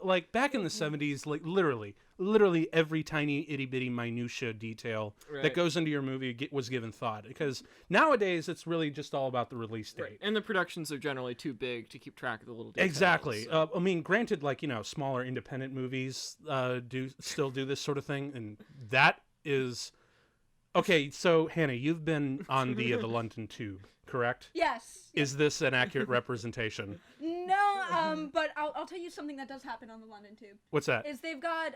like back in the 70s, like literally every tiny itty bitty minutia detail that goes into your movie was given thought. Because nowadays it's really just all about the release date. Right. And the productions are generally too big to keep track of the little details. Exactly. So. I mean, granted, smaller independent movies still do this sort of thing, and that is okay. So Hannah, you've been on the London Tube, correct? Yes. Is this an accurate representation? No, but I'll tell you something that does happen on the London Tube. What's that? Is they've got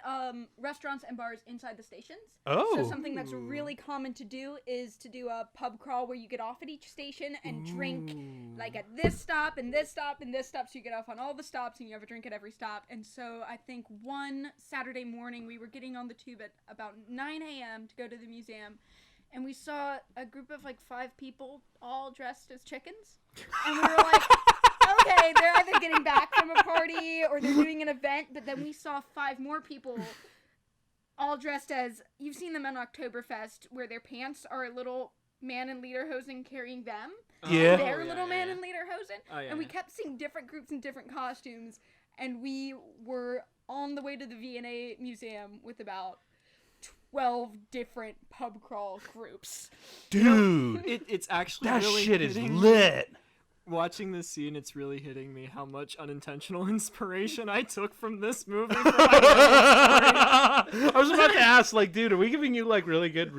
restaurants and bars inside the stations. Oh. So something that's really common to do is to do a pub crawl where you get off at each station and drink like at this stop and this stop and this stop, so you get off on all the stops and you have a drink at every stop. And so I think one Saturday morning we were getting on the tube at about 9 a.m. to go to the museum, and we saw a group of 5 people all dressed as chickens. And we were like, okay, they're either getting back from a party or they're doing an event. But then we saw 5 more people all dressed as, you've seen them on Oktoberfest, where their pants are a little man in lederhosen carrying them. Yeah. Their little man in lederhosen. Oh, yeah, and we kept seeing different groups in different costumes. And we were on the way to the V&A Museum with about 12 different pub crawl groups. Dude, It's actually that really shit is fitting. lit. Watching this scene, it's really hitting me how much unintentional inspiration I took from this movie. For my I was about to ask, like, dude, are we giving you like really good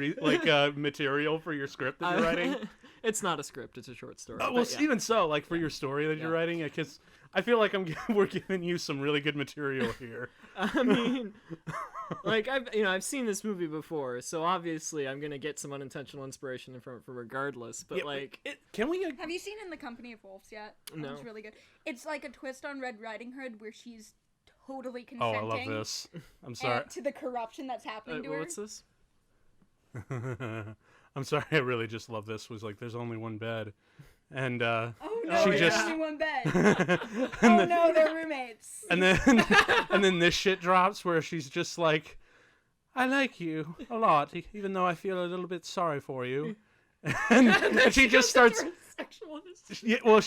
material for your script that you're writing? It's not a script; it's a short story. Oh, well, even so, like for your story that you're writing, because I feel like we're giving you some really good material here. I mean, like I've seen this movie before, so obviously I'm gonna get some unintentional inspiration from it regardless. But can we? Have you seen In the Company of Wolves yet? No. It's really good. It's like a twist on Red Riding Hood where she's totally consenting. Oh, I love this. I'm sorry. To the corruption that's happening to her. What's this? I'm sorry. I really just love this. Was like, there's only one bed, and oh no, she there's just only one bed. No, they're roommates. And then this shit drops where she's just like, I like you a lot, even though I feel a little bit sorry for you. and she just starts. Yeah, well,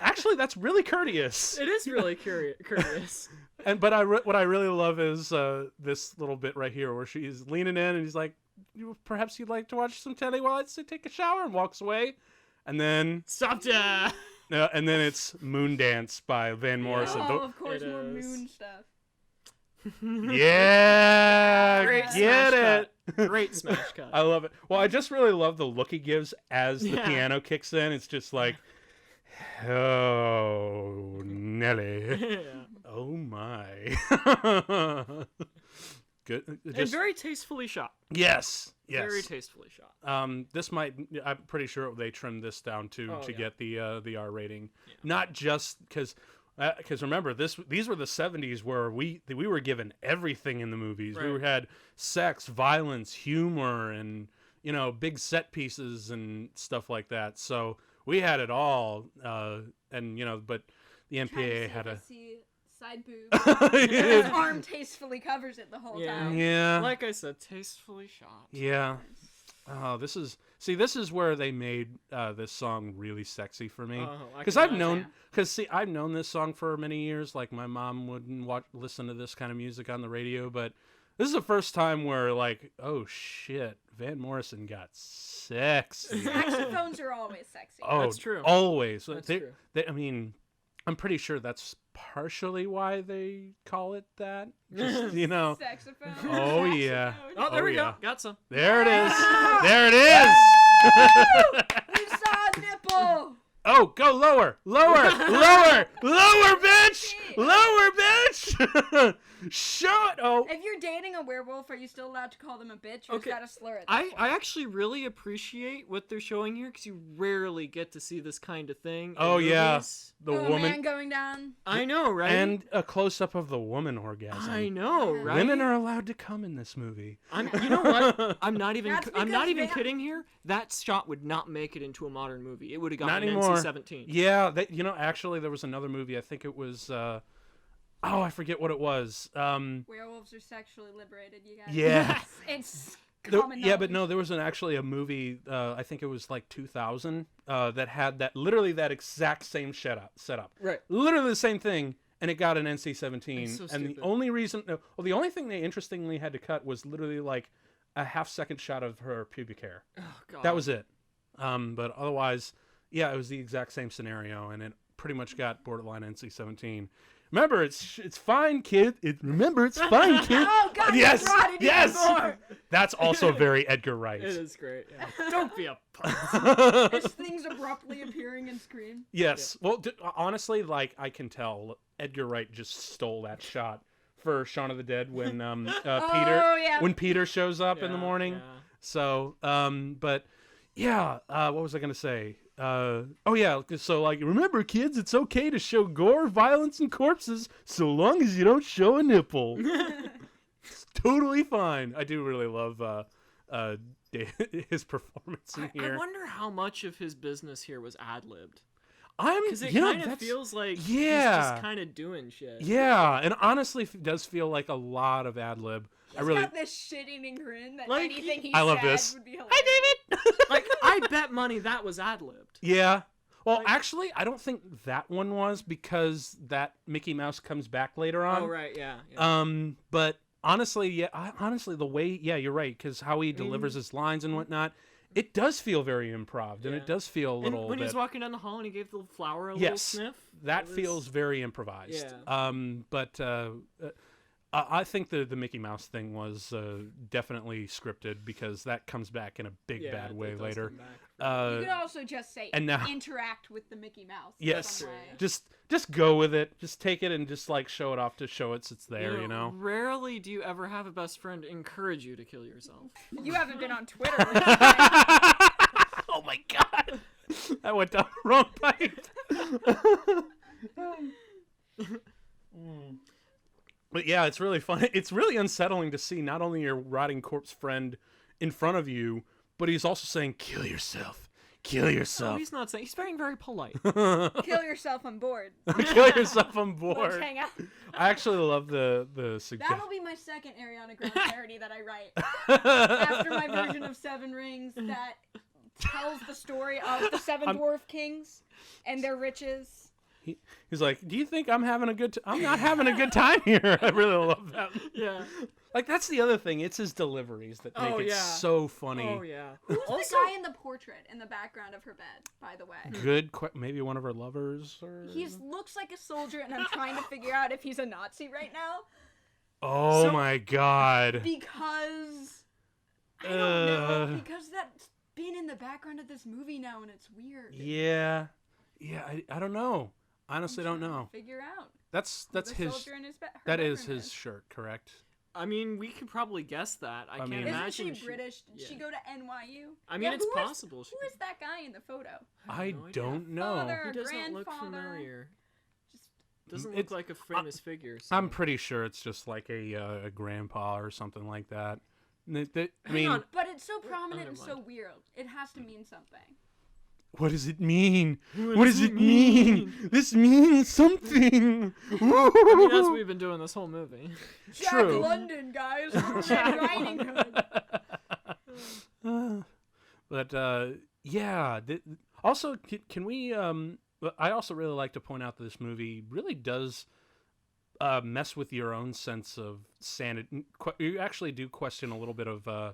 actually, that's really courteous. It is really courteous. But what I really love is this little bit right here where she's leaning in and he's like, perhaps you'd like to watch some telly while I take a shower, and walks away, and then Stop ya! And then it's Moon Dance by Van Morrison. Oh, of course, more Moon stuff. Yeah, Great get it. Great smash cut. I love it. Well, I just really love the look he gives as the piano kicks in. It's just like, oh, Nelly. Oh, my. Good. And very tastefully shot. Yes. Very tastefully shot. This might. I'm pretty sure they trimmed this down to get the R rating. Yeah. Not just because remember these were the 70s where we were given everything in the movies. Right. We had sex, violence, humor, and big set pieces and stuff like that. So we had it all. But the MPAA had a side boob. His arm tastefully covers it the whole time. Yeah. Like I said, tastefully shot. Yeah. Oh, this is where they made this song really sexy for me. Because I've known this song for many years. Like my mom wouldn't listen to this kind of music on the radio, but this is the first time where like, oh shit, Van Morrison got sexy. Saxophones are always sexy. Oh, that's true. Always. That's true. I mean, I'm pretty sure that's partially why they call it that. Just, Saxophone. Oh yeah. Oh, there we go. Got some. There it is. There it is. We saw a nipple. Oh, go lower, lower, lower, lower, bitch, lower, bitch. Show it. Oh. If you're dating a werewolf, are you still allowed to call them a bitch, or is that a slur at I actually really appreciate what they're showing here because you rarely get to see this kind of thing. Oh yeah, the woman man going down. I know, right? And a close up of the woman orgasm. I know, right? Women are allowed to come in this movie. You know what? I'm not even kidding here. That shot would not make it into a modern movie. It would have gotten an NC-17. Yeah, actually, there was another movie. I think it was. I forget what it was. Werewolves are sexually liberated, you guys. Yeah. It's common knowledge. But no, there was actually a movie, I think it was like 2000, that had that exact same setup. Right. Literally the same thing, and it got an NC-17. So and the only thing they interestingly had to cut was literally like a half-second shot of her pubic hair. Oh, God. That was it. But otherwise, yeah, it was the exact same scenario, and it pretty much got borderline NC-17. Remember, it's fine, kid. Remember, it's fine, kid. Oh, God, yes, yes. More. That's also very Edgar Wright. It is great. Yeah. Don't be a puss. As things abruptly appearing in Scream. Yes. Yeah. Well, honestly, like I can tell, Edgar Wright just stole that shot for Shaun of the Dead when when Peter shows up in the morning. Yeah. So, but yeah, what was I gonna say? So like, remember, kids, it's okay to show gore, violence, and corpses so long as you don't show a nipple. It's totally fine. I do really love his performance in here. I wonder how much of his business here was ad-libbed. Because it kind of feels like he's just kind of doing shit. Yeah, and honestly, it does feel like a lot of ad-lib. He's got this shit-eating grin that anything he said would be hilarious. Hi, David! Like, I bet money that was ad-libbed. Yeah. Well, actually, I don't think that one was because that Mickey Mouse comes back later on. Oh, right, yeah. But honestly, the way, you're right, because how he delivers his lines and whatnot, It does feel very improv, and it does feel a little. And when he was walking down the hall and he gave the flower a little sniff, that feels very improvised. Yeah. But I think the Mickey Mouse thing was definitely scripted because that comes back in a big bad way later. You could also just say and now, interact with the Mickey Mouse. Yes, just go with it. Just take it and just like show it off to show it's there. You know. Rarely do you ever have a best friend encourage you to kill yourself. You haven't been on Twitter. Oh my god, that went down the wrong pipe. But yeah, it's really fun. It's really unsettling to see not only your rotting corpse friend in front of you, but he's also saying, "Kill yourself, kill yourself." No, he's not saying. He's being very polite. Kill yourself on board. Kill yourself on board. Let's hang out. I actually love the suggestion. That'll be my second Ariana Grande parody that I write. After my version of Seven Rings that tells the story of the seven dwarf kings and their riches. He's like, "Do you think I'm having a good I'm not having a good time here." I really love that. Yeah. Like, that's the other thing. It's his deliveries that make it so funny. Oh, yeah. Who's the guy in the portrait in the background of her bed, by the way? Good maybe one of her lovers? Or... He looks like a soldier, and I'm trying to figure out if he's a Nazi right now. Oh, my God. Because... I don't know. Because that's been in the background of this movie now, and it's weird. Yeah. Yeah, I don't know. Honestly, don't know. Figure out. That's his. That is his shirt, correct? I mean, we could probably guess that. I can't imagine. Isn't she British? Did she go to NYU? I mean, it's possible. Who is that guy in the photo? I don't know. Father, he doesn't look familiar. Doesn't look like a famous figure. So. I'm pretty sure it's just like a grandpa or something like that. I mean, but it's so prominent and so weird. It has to mean something. What does it mean? What does it mean? This means something. I mean, that's what we've been doing this whole movie. Jack London, guys. Red Riding Hood. But yeah. Also, can we? I also really like to point out that this movie really does mess with your own sense of sanity. You actually do question a little bit of.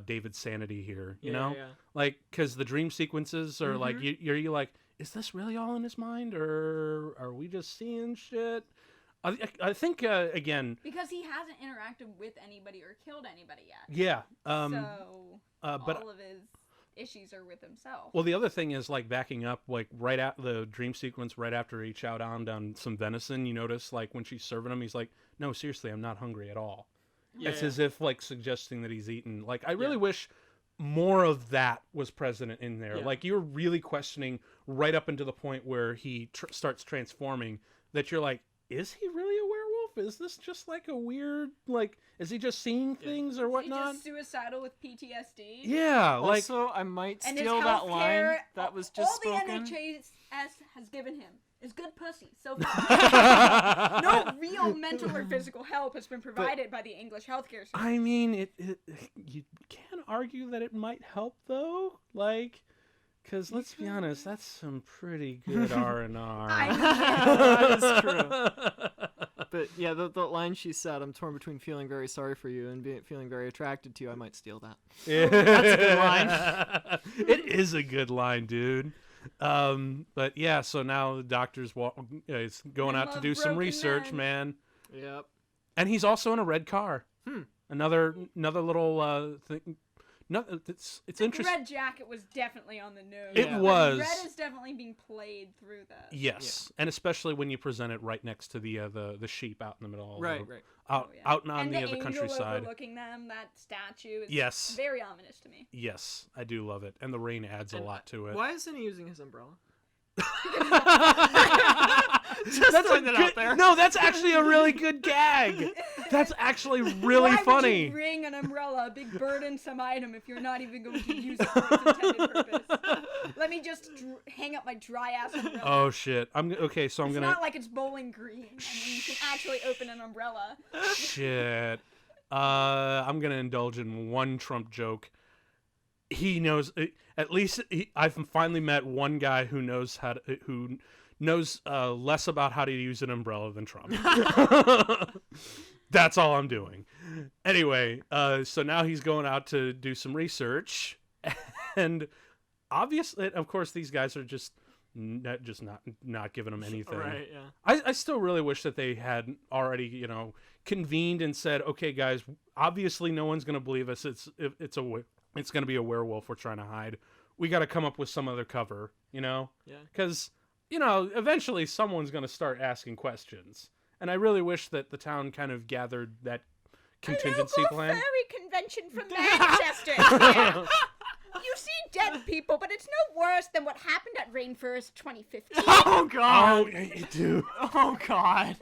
David's sanity here, you know, like because the dream sequences are like you're like, is this really all in his mind, or are we just seeing shit? I think again because he hasn't interacted with anybody or killed anybody yet. Yeah. But all of his issues are with himself. Well, the other thing is like backing up, like right at the dream sequence, right after he chowed down some venison. You notice like when she's serving him, he's like, "No, seriously, I'm not hungry at all." It's as if like suggesting that he's eaten. Like I really wish more of that was present in there. Like you're really questioning right up until the point where he starts transforming. That you're like, is he really a werewolf? Is this just like a weird like? Is he just seeing things or whatnot? Is he just suicidal with PTSD? Yeah. Like also, I might steal that line that was just spoken. All the NHS has given him is good pussy so far. No real mental or physical help has been provided by the English healthcare system. I mean, you can argue that it might help though, like, because let's be honest, that's some pretty good R&R. That is true. But yeah, the line she said, "I'm torn between feeling very sorry for you and feeling very attracted to you." I might steal that. Yeah. That's a good line. It is a good line, dude. But yeah, so now the doctor's is going out to do some research, man. Yep. And he's also in a red car. Another little thing. No, it's interesting. Red jacket was definitely on the nose. It was. Red is definitely being played through this. Yes, and especially when you present it right next to the sheep out in the middle. Right. Out on the countryside. Overlooking them, that statue is very ominous to me. Yes, I do love it, and the rain adds a lot to it. Why isn't he using his umbrella? That's out there. No, that's actually a really good gag. That's actually really funny. Why would you bring an umbrella, a big burdensome item, if you're not even going to use it for its intended purpose? Let me just hang up my dry ass umbrella. Oh shit! It's not like it's Bowling Green. I mean, you can actually open an umbrella. Shit. I'm gonna indulge in one Trump joke. He knows. At least I've finally met one guy who knows less about how to use an umbrella than Trump. That's all I'm doing. Anyway, so now he's going out to do some research. And obviously, of course, these guys are just not giving them anything. Right, yeah. I still really wish that they had already, convened and said, okay, guys, obviously no one's going to believe us. It's going to be a werewolf we're trying to hide. We got to come up with some other cover, Yeah. Because, eventually someone's going to start asking questions. And I really wish that the town kind of gathered that contingency plan. Furry convention from Manchester. Yeah. You see dead people, but it's no worse than what happened at Rainforest 2015. Oh, God. Oh, you do. Oh, God.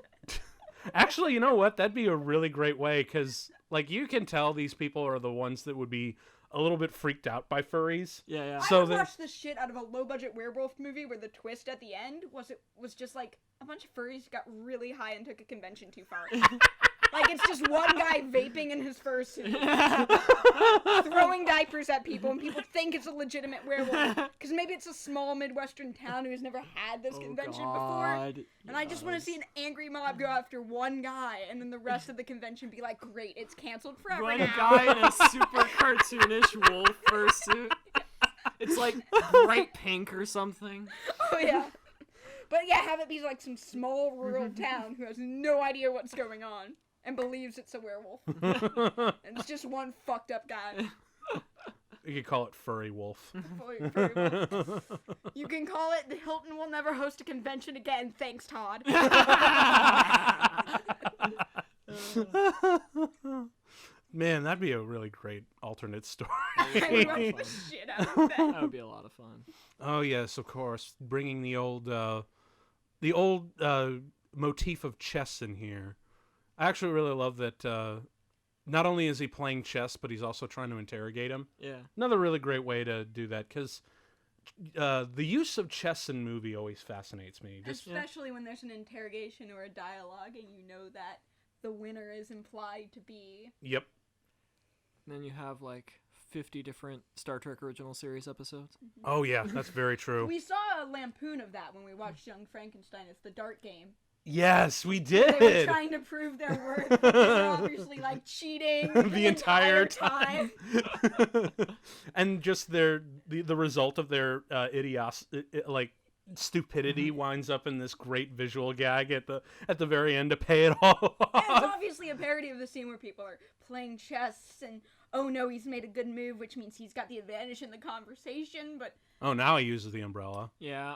Actually, you know what? That'd be a really great way, because, you can tell these people are the ones that would be a little bit freaked out by furries. Yeah. I would watch the shit out of a low-budget werewolf movie where the twist at the end was just, a bunch of furries got really high and took a convention too far. It's just one guy vaping in his fursuit, throwing diapers at people, and people think it's a legitimate werewolf. Because maybe it's a small Midwestern town who's never had this convention before. And I just want to see an angry mob go after one guy, and then the rest of the convention be like, great, it's canceled forever One now. guy in a super cartoonish wolf fursuit. It's bright pink or something. Oh, yeah. But yeah, have it be some small rural town who has no idea what's going on. And believes it's a werewolf. And it's just one fucked up guy. You could call it Furry Wolf. Furry Wolf. You can call it the Hilton will never host a convention again. Thanks, Todd. Man, that'd be a really great alternate story. I would watch the shit out of that. That would be a lot of fun. Oh yes, of course. Bringing the old motif of chess in here. I actually really love that not only is he playing chess, but he's also trying to interrogate him. Yeah. Another really great way to do that, because the use of chess in movie always fascinates me. Especially when there's an interrogation or a dialogue and you know that the winner is implied to be... Yep. And then you have 50 different Star Trek original series episodes. Oh yeah, that's very true. We saw a lampoon of that when we watched Young Frankenstein. It's the dart game. Yes, we did. They were trying to prove their worth. But they were obviously cheating the entire time. And just the result of their stupidity winds up in this great visual gag at the very end to pay it all off. And it's obviously a parody of the scene where people are playing chess and oh no, he's made a good move, which means he's got the advantage in the conversation, but... Oh, now he uses the umbrella. Yeah,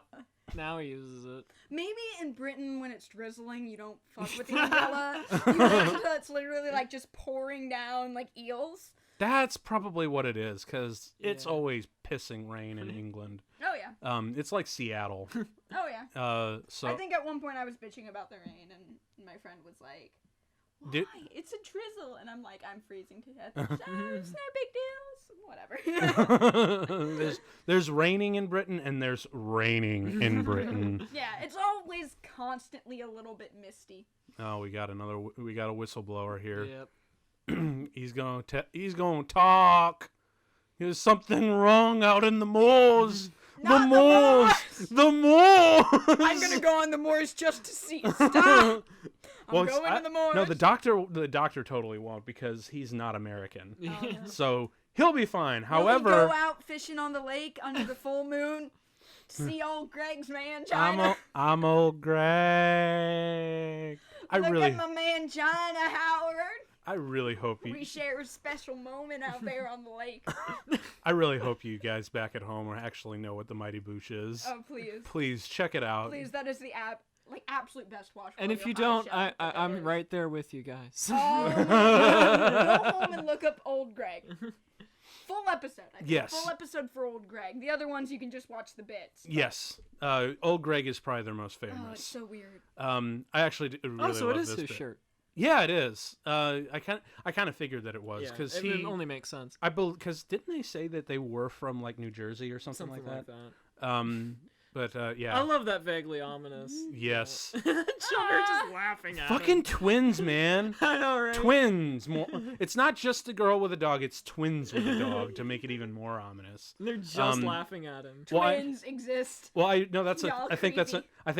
now he uses it. Maybe in Britain, when it's drizzling, you don't fuck with the umbrella. You wait until it's literally just pouring down eels. That's probably what it is, because it's always pissing rain in England. Oh, yeah. It's like Seattle. Oh, yeah. So I think at one point I was bitching about the rain, and my friend was like, why? It's a drizzle. And I'm like, I'm freezing to death. It's no big deal. Whatever. there's raining in Britain, and there's raining in Britain. Yeah, it's always constantly a little bit misty. Oh, we got a whistleblower here. Yep. He's gonna talk. There's something wrong out in the moors. The moors. I'm gonna go on the moors just to see. Stop. I'm going to the moors. No, the doctor totally won't, because he's not American. Oh, no. So he'll be fine. Will However, he go out fishing on the lake under the full moon to see old Greg's mangina? I'm old Greg. Look at my mangina, Howard. I really hope we share a special moment out there on the lake. I really hope you guys back at home actually know what the Mighty Boosh is. Oh, please. Please check it out. Please, that is the absolute best watch. And if you don't, I'm right there with you guys. Oh, go home and look up Old Greg. Full episode. I think. Yes. Full episode for Old Greg. The other ones you can just watch the bits. But... Yes. Old Greg is probably their most famous. Oh, it's so weird. I actually really love this so it is his bit. shirt. Yeah, it is. I kind of figured that it was, because it only makes sense. Because didn't they say that they were from New Jersey or something like that? But yeah. I love that vaguely ominous. Yes. Children are just laughing at Fucking him. twins, man. I know, right? Twins. It's not just a girl with a dog; it's twins with a dog to make it even more ominous. They're just laughing at him. Twins exist. Well, I think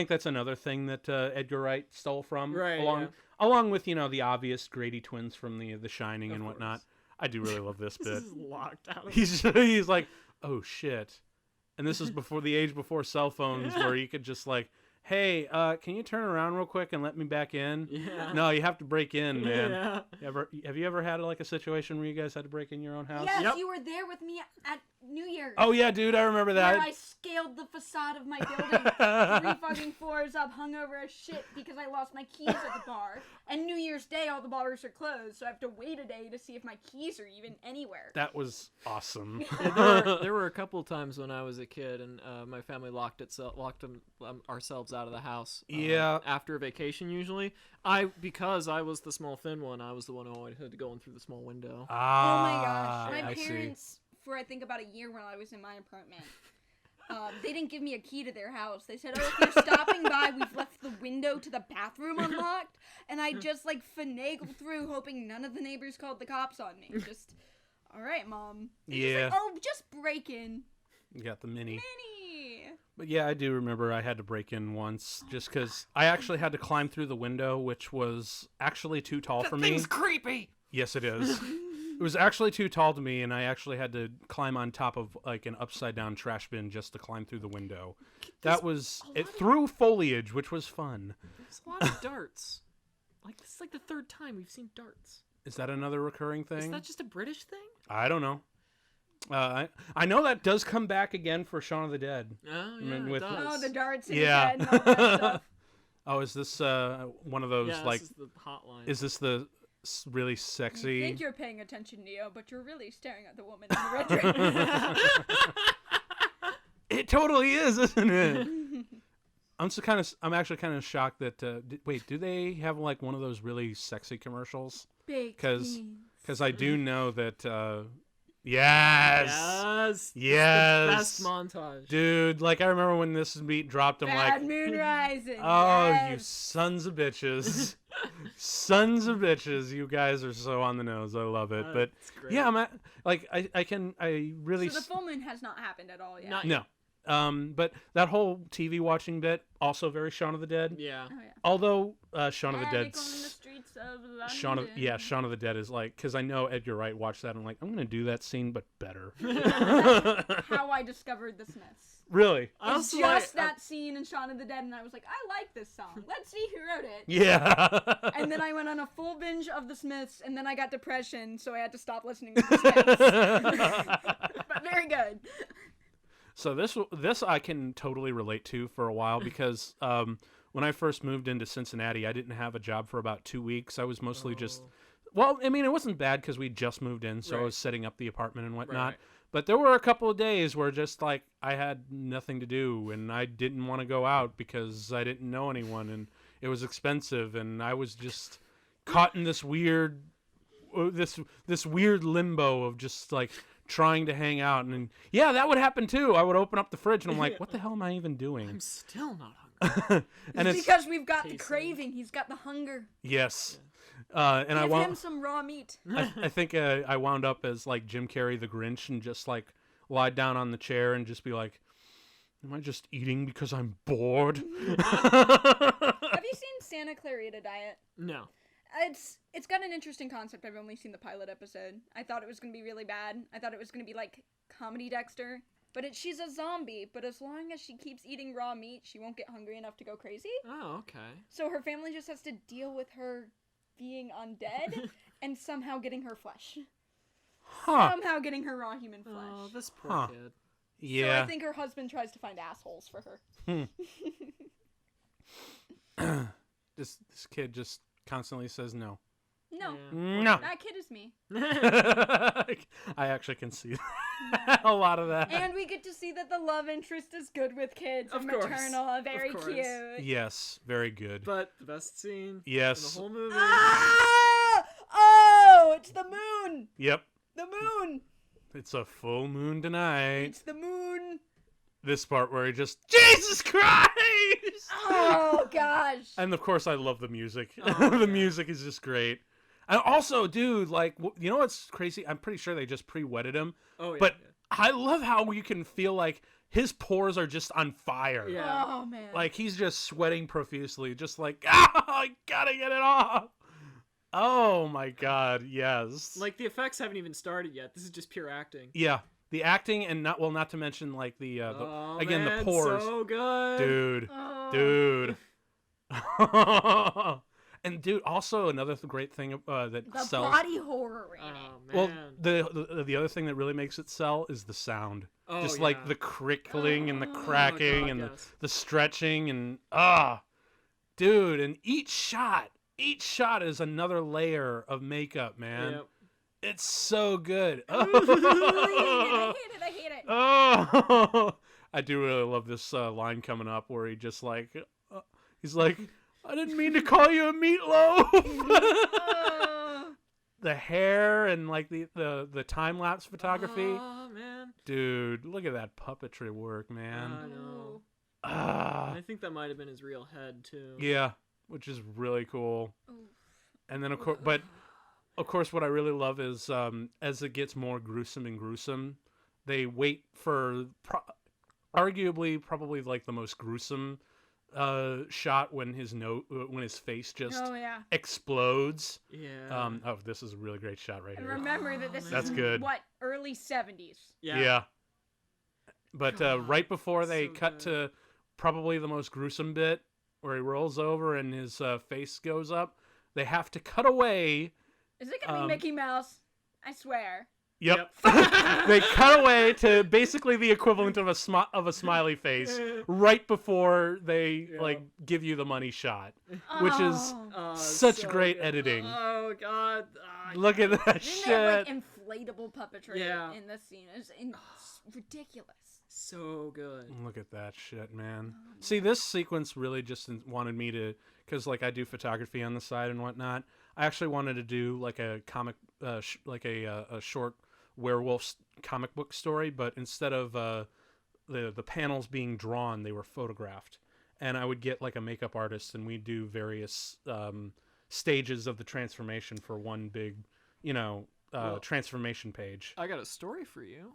that's another thing that Edgar Wright stole from. Right. Along with, the obvious Grady twins from The Shining and whatnot. I do really love this bit. This is locked out. He's like, oh shit. And this is before the age before cell phones, where you could just like, hey, can you turn around real quick and let me back in? Yeah. No, you have to break in, man. Yeah. Have you ever had like a situation where you guys had to break in your own house? Yes, Yep. you were there with me at New Year's. Oh yeah, dude, I remember that. Where I scaled the facade of my building 3 fucking floors up, hungover as shit because I lost my keys at the bar. And New Year's Day, all the bars are closed, so I have to wait a day to see if my keys are even anywhere. That was awesome. Yeah, there were a couple of times when I was a kid and my family locked ourselves out of the house. Yeah. After a vacation, usually. Because I was the small thin one, I was the one who always had to go in through the small window. Oh my gosh. I My see. parents, for I think about a year when I was in my apartment, they didn't give me a key to their house. They said, oh, if you're stopping by, we've left the window to the bathroom unlocked. And I just, like, finagled through, hoping none of the neighbors called the cops on me. Just, all right, Mom. And she's Yeah. like, oh, just break in. You got the mini. Minnie. But yeah, I do remember I had to break in once just because I actually had to climb through the window, which was actually too tall for me. Thing's creepy! Yes, it is. It was actually too tall to me, and I actually had to climb on top of like an upside-down trash bin just to climb through the window. That was it through foliage, which was fun. There's a lot of darts. Like, this is like the 3rd time we've seen darts. Is that another recurring thing? Is that just a British thing? I don't know. I know that does come back again for Shaun of the Dead. Oh, yeah, mean, with- it does. Oh, the darts in Yeah. his head and all that stuff. Oh, is this one of those Yeah, like? this is the hotline. Is this the really You sexy? think you're paying attention, Neo, but you're really staring at the woman in the red dress. It totally is, isn't it? I'm actually kind of shocked that. Wait, do they have like one of those really sexy commercials? Because I do know that. Yes. Yes. Yes. The best montage. Dude, like I remember when this beat dropped, I'm Bad like, Moon Rising. oh, yes. you sons of bitches. Sons of bitches, you guys are so on the nose. I love it. But That's great. yeah, I really So the full moon has not happened at all yet. Not no. But that whole TV watching bit also very Shaun of the Dead. Yeah. Oh yeah. Although Shaun of the Dead, Attic on the streets of London. Shaun of the Dead is like, because I know Edgar Wright watched that and I'm like, I'm gonna do that scene but better. How I discovered the Smiths. Really? I It's also just like- that scene in Shaun of the Dead, and I was like, I like this song. Let's see who wrote it. Yeah. And then I went on a full binge of the Smiths, and then I got depression, so I had to stop listening to the Smiths. But very good. So this I can totally relate to for a while because when I first moved into Cincinnati, I didn't have a job for about 2 weeks. I was mostly just, well, I mean, it wasn't bad because we just moved in, so I was setting up the apartment and whatnot. Right. But there were a couple of days where just like I had nothing to do and I didn't want to go out because I didn't know anyone and it was expensive and I was just caught in this weird limbo of just like trying to hang out and yeah, that would happen too. I would open up the fridge and I'm like, what the hell am I even doing? I'm still not hungry. And it's Because we've got the Pacing. craving. He's got the hunger. yes. And Give I him wound, some raw meat. I think I wound up as like Jim Carrey the Grinch and just like lie down on the chair and just be like, am I just eating because I'm bored? Have you seen Santa Clarita Diet? No. It's got an interesting concept. I've only seen the pilot episode. I thought it was going to be really bad. I thought it was going to be like Comedy Dexter. But she's a zombie, but as long as she keeps eating raw meat, she won't get hungry enough to go crazy. Oh, okay. So her family just has to deal with her being undead and somehow getting her flesh. Huh. Somehow getting her raw human flesh. Oh, this poor Huh. kid. So Yeah. I think her husband tries to find assholes for her. This kid just constantly says no. No, Yeah. No. that kid is me. I actually can see a lot of that. And we get to see that the love interest is good with kids Of and course. maternal, very course. cute. Yes, very good. But the best scene Yes. in the whole movie. Ah! Oh, it's the moon! Yep. The moon! It's a full moon tonight. It's the moon! This part where he just, Jesus Christ! Oh, gosh. And of course, I love the music. Oh, the yeah. music is just great. And also, dude, like, you know what's crazy? I'm pretty sure they just pre-wetted him. Oh, yeah. But I love how you can feel like his pores are just on fire. Yeah. Oh, man. Like, he's just sweating profusely, just like, I gotta get it off. Oh my God, yes. Like, the effects haven't even started yet. This is just pure acting. yeah, the acting, and not to mention like the man, pores. So good, dude. And dude, also another great thing that the sells. body horror in it. Well, the other thing that really makes it sell is the sound. Just yeah. like the crickling and the cracking and yes. the stretching and dude, and each shot is another layer of makeup, man. Yep. It's so good. I hate it. Oh, I do really love this line coming up where he just like, he's like, I didn't mean to call you a meatloaf. The hair and like the time lapse photography. Oh man, dude, look at that puppetry work, man. I know. Ah, I think that might have been his real head too. yeah, which is really cool. Oof. And then of course, what I really love is as it gets more gruesome and gruesome, they wait for arguably probably like the most gruesome shot when his face just explodes. Yeah. This is a really great shot right And here. remember that this That's is good. what, early 70s. Yeah. But right before they cut good. to probably the most gruesome bit where he rolls over and his face goes up, they have to cut away. Is it gonna be Mickey Mouse? I swear. Yep. They cut away to basically the equivalent of a smiley face right before they like give you the money shot, which is such so great good. editing. Oh god. Look at that Didn't shit. they have like inflatable puppetry in this scene? It's ridiculous. So good. Look at that shit, man. See, this sequence really just wanted me to, because like I do photography on the side and whatnot. I actually wanted to do like a comic, like a short werewolf comic book story, but instead of the panels being drawn, they were photographed. And I would get like a makeup artist, and we'd do various stages of the transformation for one big, transformation page. I got a story for you.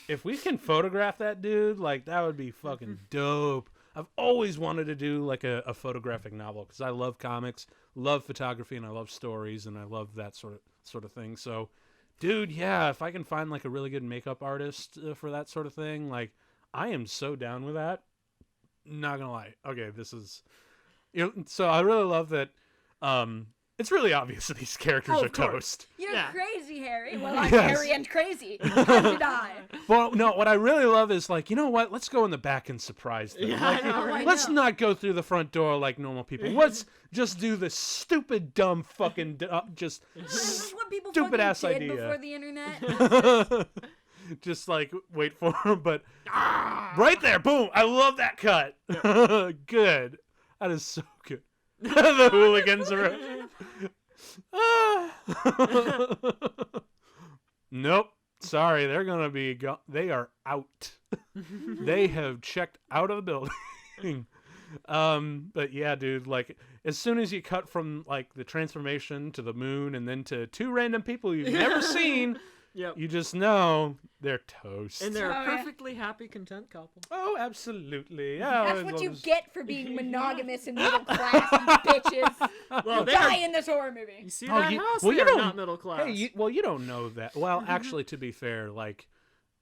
If we can photograph that dude, like that would be fucking dope. I've always wanted to do like a photographic novel because I love comics, love photography, and I love stories, and I love that sort of thing. So, dude, yeah, if I can find like a really good makeup artist for that sort of thing, like I am so down with that. Not gonna lie. Okay, this is, so I really love that. It's really obvious that these characters are toast. You're crazy, Harry. Well, I'm Harry and crazy. How did I? Well, no, what I really love is like, you know what? Let's go in the back and surprise them. Yeah, like, I know, right? Let's not go through the front door like normal people. Let's just do the stupid, dumb, fucking, just This is what people stupid fucking ass did idea. before the internet. Just like wait for him, but right there, boom! I love that cut. Good. That is so good. The hooligans are. Nope. Sorry, they're gonna be. They are out. They have checked out of the building. But yeah, dude. Like, as soon as you cut from like the transformation to the moon, and then to two random people you've never seen. Yep. You just know they're toast. And they're a perfectly happy, content couple. Oh, absolutely. Yeah, That's what you get for being monogamous and middle class, you bitches. Well, Die in this horror movie. You see that house? Well, They're not middle class. Hey, you don't know that. Well, actually, to be fair, like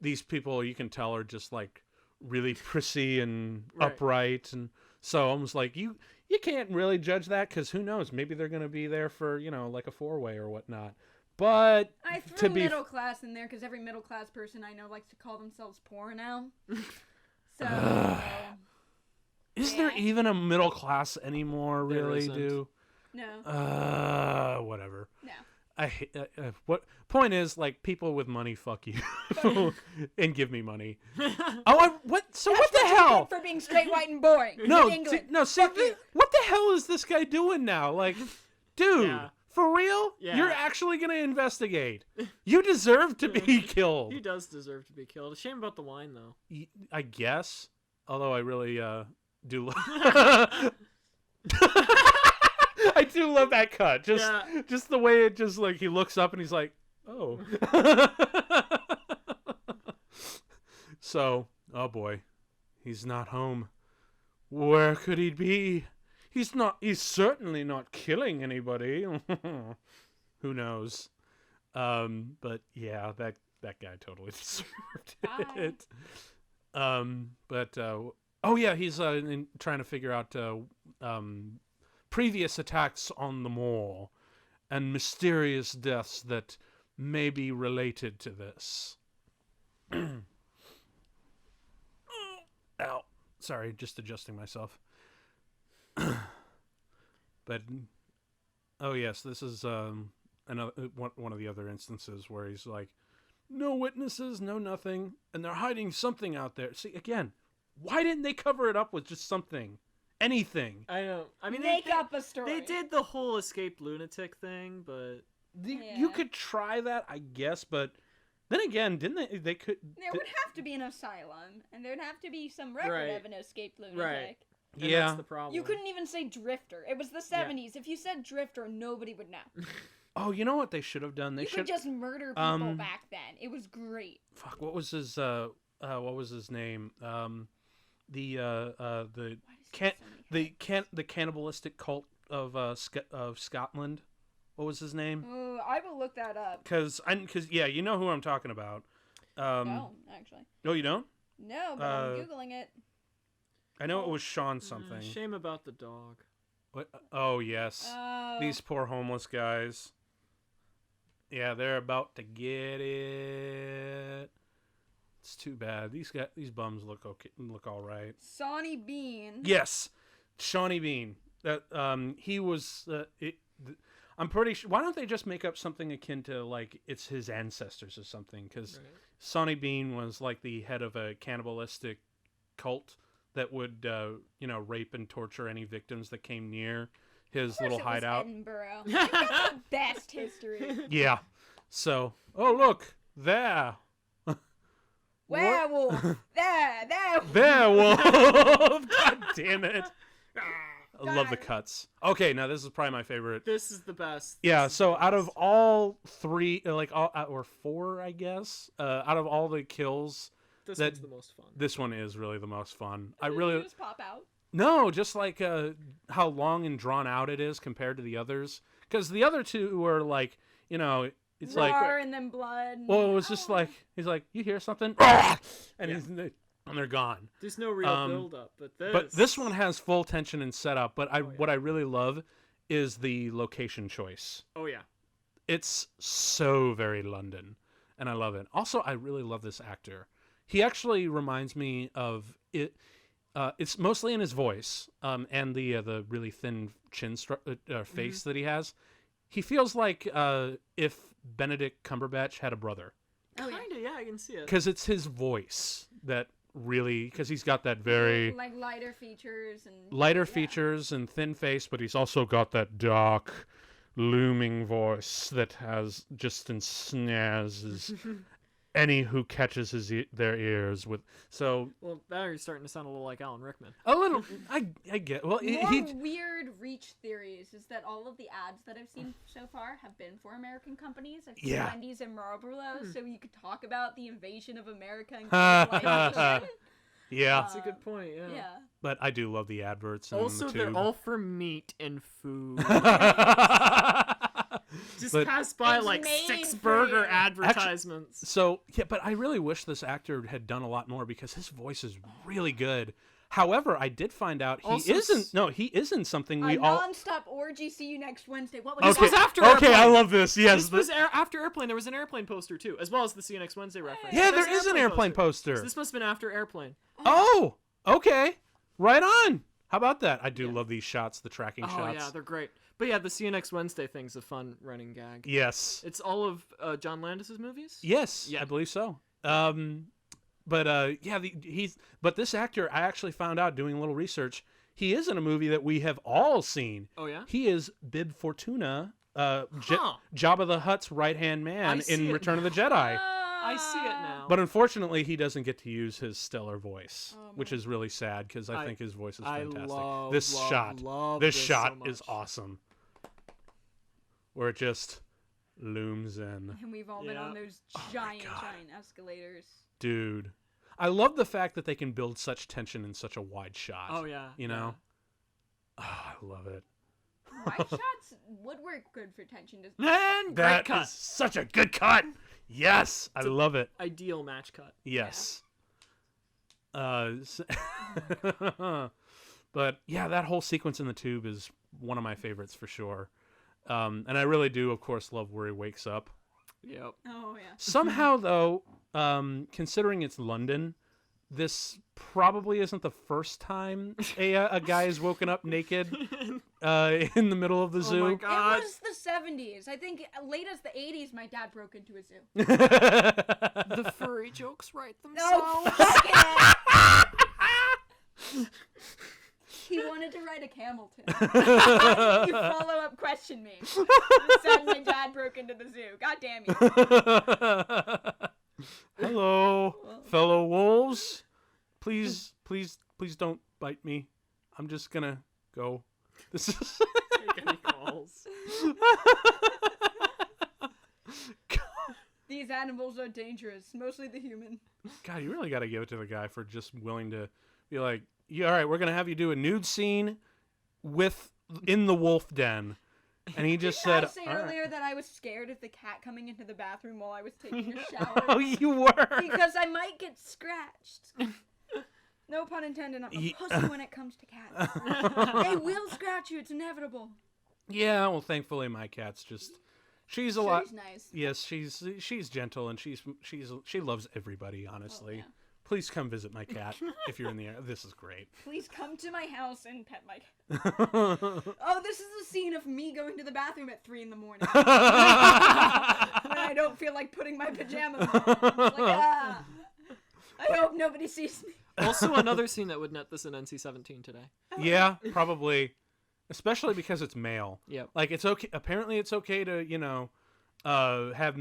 these people, you can tell are just like really prissy and upright, and so almost like you can't really judge that because who knows? Maybe they're gonna be there for like a 4-way or whatnot. But I threw middle class in there because every middle class person I know likes to call themselves poor now. So, is there even a middle class anymore? Really, isn't. No. Whatever. No. I hate. What point is like people with money? Fuck you, and give me money. What? So That's what the you hell? get for being straight, white, and boring. No, in England. what the hell is this guy doing now? Like, dude. Yeah. For real? Yeah. You're actually going to investigate. You deserve to be killed. He does deserve to be killed. A shame about the wine, though. I guess. Although I really do love... I do love that cut. Just the way it just, like, he looks up and he's like, oh. So, oh boy. He's not home. Where could he be? He's certainly not killing anybody. Who knows? But yeah, that guy totally deserved Bye. it. But oh yeah, he's trying to figure out previous attacks on the mall and mysterious deaths that may be related to this. Ow. Sorry, just adjusting myself. But oh yes, this is another one of the other instances where he's like, no witnesses, no nothing, and they're hiding something out there. See, again, why didn't they cover it up with just something? Anything. I know. I mean, Make up a story. They did the whole escaped lunatic thing, but You could try that, I guess, but then again, didn't they? They could. There would have to be an asylum, and there'd have to be some record of an escaped lunatic. Right. And Yeah. that's the problem. You couldn't even say drifter. It was the 70s. If you said drifter, nobody would know. Oh, you know what they should have done? They You should could just murder people back then. It was great. Fuck, what was his name? The cannibalistic cult of Scotland. What was his name? Ooh, I will look that up. Cause yeah, you know who I'm talking about. No, actually. No, you don't? No, but I'm Googling it. I know it was Sean something. Shame about the dog. What? Oh yes, Oh. these poor homeless guys. Yeah, they're about to get it. It's too bad. These bums look okay, look all right. Sonny Bean. Yes, Shawnee Bean. That he was. I'm pretty sure. Why don't they just make up something akin to like it's his ancestors or something? Because Sonny Bean was like the head of a cannibalistic cult that would, rape and torture any victims that came near his little hideout. Edinburgh. They've got the best history. Yeah. So, oh look there. Werewolf. There. Werewolf. God damn it. I love the cuts. Okay, now this is probably my favorite. This is the best. Yeah, so out of all three, or four, I guess, out of all the kills, this one's the most fun. This one is really the most fun. Did you just pop out? No, just like how long and drawn out it is compared to the others. Because the other two were like, it's Roar and then blood. Well, it was just like, he's like, you hear something? And they're gone. There's no real build-up, but this one has full tension and setup. But what I really love is the location choice. Oh, yeah. It's so very London, and I love it. Also, I really love this actor. He actually reminds me of it. It's mostly in his voice and the really thin chin face that he has. He feels like if Benedict Cumberbatch had a brother. Oh, Kinda, yeah, I can see it. Because it's his voice that really, because he's got that very like lighter features and thin face, but he's also got that dark, looming voice that has just ensnares any who catches their ears with. So well, now you're starting to sound a little like Alan Rickman. A little, I get. Well, weird reach theories is that all of the ads that I've seen so far have been for American companies. I've seen Wendy's and Marlboro, so you could talk about the invasion of America and yeah, that's a good point. Yeah. But I do love the adverts. And also, they're all for meat and food. Just pass by like 6 burger advertisements. But I really wish this actor had done a lot more because his voice is really good. However, I did find out he isn't something we all. Non-stop orgy. See you next Wednesday. What was this? Was after Airplane. Okay, I love this. Yes, this was after Airplane. There was an Airplane poster too, as well as the See You Next Wednesday reference. Yeah, there is an Airplane poster. So this must have been after Airplane. Oh, okay, right on. How about that? I do love these shots, the tracking shots. Oh yeah, they're great. But yeah, the See You Next Wednesday thing's a fun running gag. Yes, it's all of John Landis's movies. Yes, I believe so. But this actor, I actually found out doing a little research, he is in a movie that we have all seen. Oh yeah? He is Bib Fortuna, Jabba the Hutt's right-hand man in Return of the Jedi. I see it now. But unfortunately, he doesn't get to use his stellar voice, which is really sad because I think his voice is fantastic. This shot is awesome. Where it just looms in. And we've all been on those giant escalators. Dude, I love the fact that they can build such tension in such a wide shot. Oh yeah. You know? Oh, I love it. Wide shots would work good for tension. And great That cut. is such a good cut. Yes, I love it. Ideal match cut. Yes. But yeah, that whole sequence in the tube is one of my favorites for sure. And I really do, of course, love where he wakes up. Yep. Oh yeah. Somehow, though, considering it's London, this probably isn't the first time a guy is woken up naked in the middle of the zoo. Oh my god. It was the 70s. I think late as the 80s, my dad broke into a zoo. The furry jokes write No, themselves. fuck it. He wanted to ride a camel too. You follow-up question me. Said my dad broke into the zoo. God damn you. Hello, fellow wolves. Please don't bite me. I'm just gonna go. This is. Make any calls. These animals are dangerous, mostly the human. God, you really got to give it to the guy for just willing to be like, yeah, all right, we're gonna have you do a nude scene in the wolf den, and he just said, I say all right. earlier that I was scared of the cat coming into the bathroom while I was taking a shower. Oh, you were. Because I might get scratched. No pun intended. I'm a pussy when it comes to cats. They will scratch you. It's inevitable. Yeah, well, thankfully my cat's just. She's a lot. She's nice. Yes, she's gentle and she loves everybody. Honestly, Oh, yeah. Please come visit my cat if you're in the area. This is great. Please come to my house and pet my cat. Oh, this is a scene of me going to the bathroom at 3 a.m. when I don't feel like putting my pajamas on. It's like, I hope nobody sees me. Also, another scene that would net this in NC-17 today. Yeah, probably, especially because it's male. Yep. Like it's okay. Apparently, it's okay to have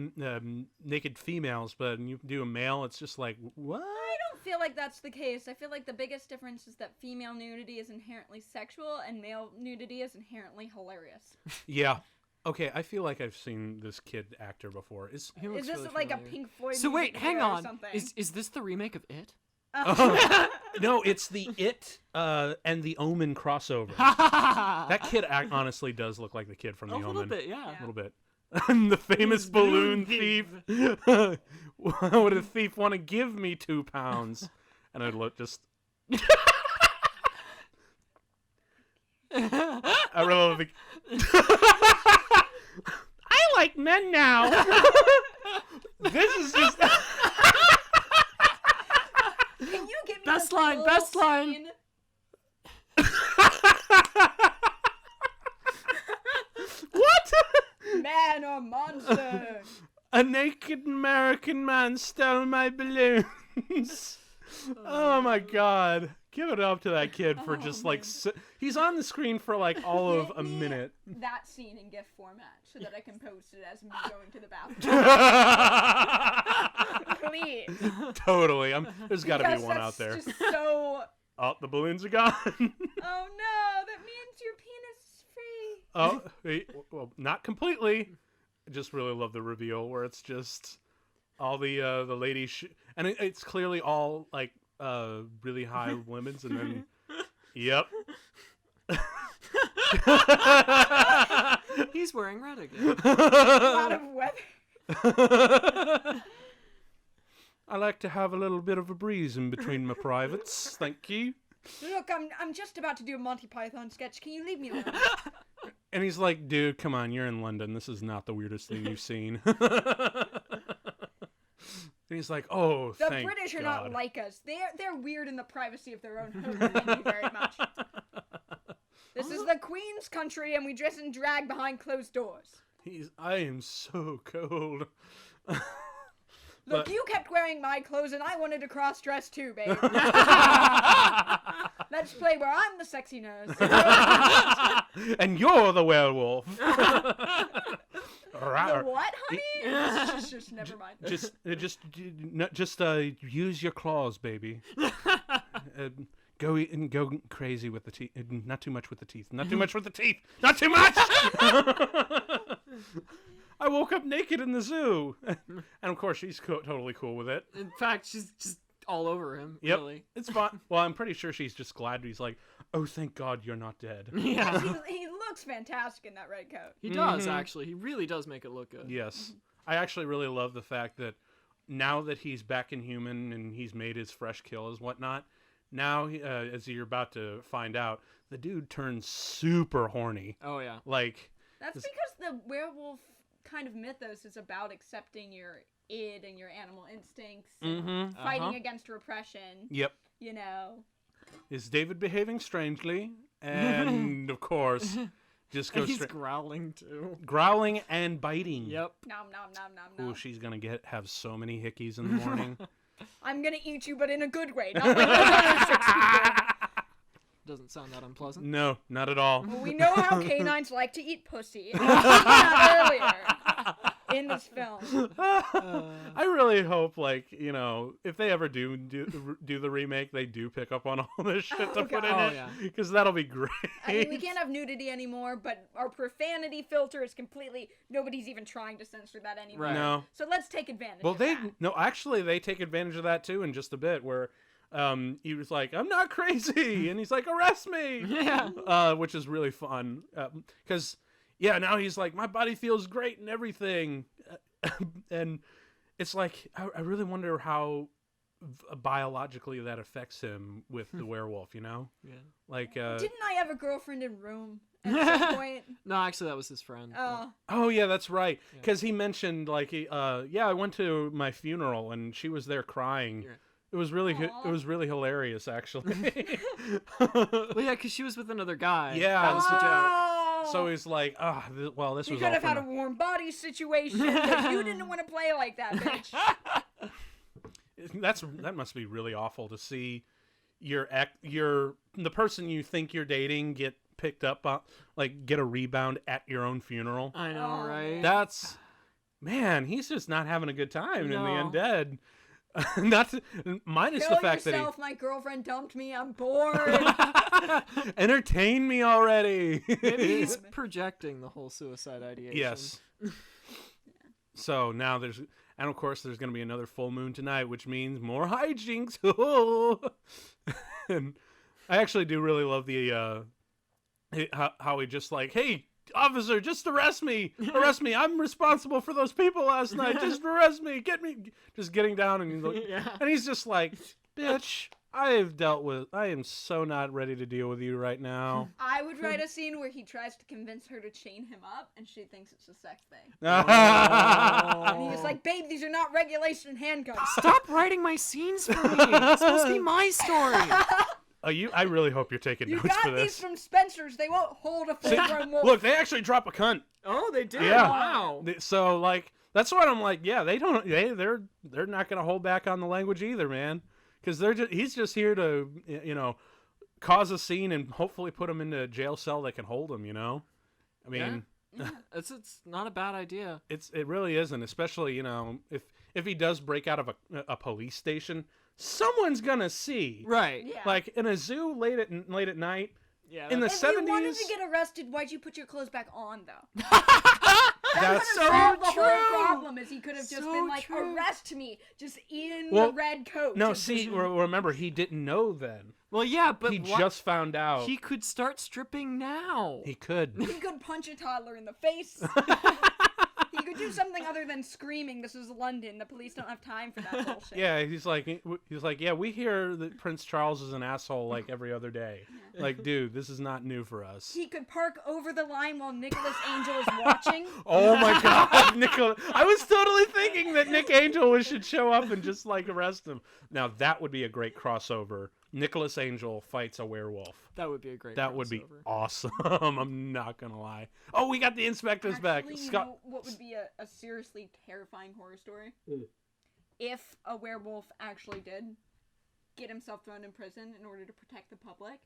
naked females, but when you do a male, it's just like what? I don't feel like that's the case. I feel like the biggest difference is that female nudity is inherently sexual and male nudity is inherently hilarious. Yeah. Okay, I feel like I've seen this kid actor before. Is this like a Pink Floyd? So wait, music hang video or on. something? Is this the remake of It? No, it's the It and the Omen crossover. That kid honestly does look like the kid from the Omen. A little bit, yeah. A little bit. The famous balloon thief. Would a thief want to give me £2? And I'd look just. I really love the. I like men now. This is just. Can you give me Best the line, full best line. scene? What? Man or monster? A naked American man stole my balloons. Oh my god. Give it up to that kid for just like he's on the screen for like all of Get a me minute. That scene in GIF format so that I can post it as me going to the bathroom. Please. Totally. There's got to be Because one that's out there. Just so. Oh, the balloons are gone. Oh no, that means your penis is free. Oh, wait, well, not completely. I just really love the reveal where it's just all the ladies, and it's clearly all like really high women's, and then, yep. He's wearing red again. A lot of weather. I like to have a little bit of a breeze in between my privates. Thank you. Look, I'm just about to do a Monty Python sketch. Can you leave me alone? And he's like, dude, come on, you're in London. This is not the weirdest thing you've seen. And he's like, oh, The thank British are God. not like us. They're weird in the privacy of their own home. Thank you very much. This is the Queen's country, and we dress in drag behind closed doors. I am so cold. Look, you kept wearing my clothes, and I wanted to cross-dress too, babe. Let's play where I'm the sexy nurse. And you're the werewolf. The what, honey? Just never mind. Just use your claws, baby. Go crazy with the teeth. Not too much with the teeth. Not too much with the teeth. Not too much. I woke up naked in the zoo, and of course she's totally cool with it. In fact, she's just all over him. Yep, Really. it's fine. Well, I'm pretty sure she's just glad he's like, oh, thank God you're not dead. Yeah. He looks fantastic in that red coat. He does, actually. He really does make it look good. Yes. I actually really love the fact that now that he's back in human and he's made his fresh kills and whatnot, now, as you're about to find out, the dude turns super horny. Oh, yeah. Like... That's because the werewolf kind of mythos is about accepting your id and your animal instincts, and fighting against repression. Yep. You know. Is David behaving strangely? And, of course... Just go he's straight. Growling too. Growling and biting. Yep. Nom nom nom nom nom. Ooh, she's gonna have so many hickeys in the morning. I'm gonna eat you, but in a good way, not like those other 6 people. Doesn't sound that unpleasant. No, not at all. Well, we know how canines like to eat pussy. And we seen that earlier in this film. I really hope, like, you know, if they ever do the remake, they do pick up on all this shit to put in it. Because that'll be great. I mean, we can't have nudity anymore, but our profanity filter is completely... Nobody's even trying to censor that anymore. Right. No. So let's take advantage Well, of that. No, actually, they take advantage of that, too, in just a bit, where... he was like, I'm not crazy, and he's like, arrest me. Yeah. Which is really fun, because now he's like, my body feels great and everything, and it's like I really wonder how biologically that affects him with the werewolf. You know? Yeah. Like, didn't I have a girlfriend in Rome at some point? No, actually, that was his friend. Oh yeah, that's right. Because he mentioned like, I went to my funeral and she was there crying. Yeah. It was really hilarious, actually. Well, yeah, because she was with another guy. Yeah. That was the joke. So he's like, this was. We could have had a warm body situation, but you didn't want to play like that, bitch. That must be really awful to see the person you think you're dating get picked up on, like, get a rebound at your own funeral. I know, right? That's, man, he's just not having a good time in the undead. Minus Kill the fact yourself, my girlfriend dumped me, I'm bored. Entertain me already. Maybe he's projecting the whole suicide ideation. Yes. So now and of course there's going to be another full moon tonight, which means more hijinks. And I actually do really love the how he just like, hey, officer, just arrest me. I'm responsible for those people last night. Just arrest me. Just getting down, and and he's just like, bitch, I am so not ready to deal with you right now. I would write a scene where he tries to convince her to chain him up, and she thinks it's a sex thing. And he's like, babe, these are not regulation handcuffs. Stop writing my scenes for me. It's supposed to be my story. I really hope you're taking notes for this. You got these from Spencer's. They won't hold a full-grown wolf. Look, they actually drop a cunt. Oh, they did. Yeah. Wow. So like, that's what I'm like. Yeah, they're not gonna hold back on the language either, man. Because he's just here to, cause a scene and hopefully put him into a jail cell that can hold him. You know, I mean, it's not a bad idea. It really isn't, especially if he does break out of a police station. Someone's gonna see, right? Yeah. Like in a zoo late at night. Yeah. In the 70s. If you wanted to get arrested, why'd you put your clothes back on, though? That's so solved the whole problem. Is he could have just been like, arrest me, just in the red coat. No, see, remember, he didn't know then. Well, yeah, but he just found out. He could start stripping now. He could. He could punch a toddler in the face. He could do something other than screaming, this is London, the police don't have time for that bullshit. Yeah, he's like, yeah, we hear that Prince Charles is an asshole like every other day. Like, dude, this is not new for us. He could park over the line while Nicholas Angel is watching. Oh my god, Nicholas. I was totally thinking that Nick Angel should show up and just, like, arrest him. Now, that would be a great crossover. Nicholas Angel fights a werewolf. That would be a great That crossover. would be awesome. I'm not gonna lie. Oh, we got the inspectors back. You know what would be a seriously terrifying horror story? If a werewolf actually did get himself thrown in prison in order to protect the public,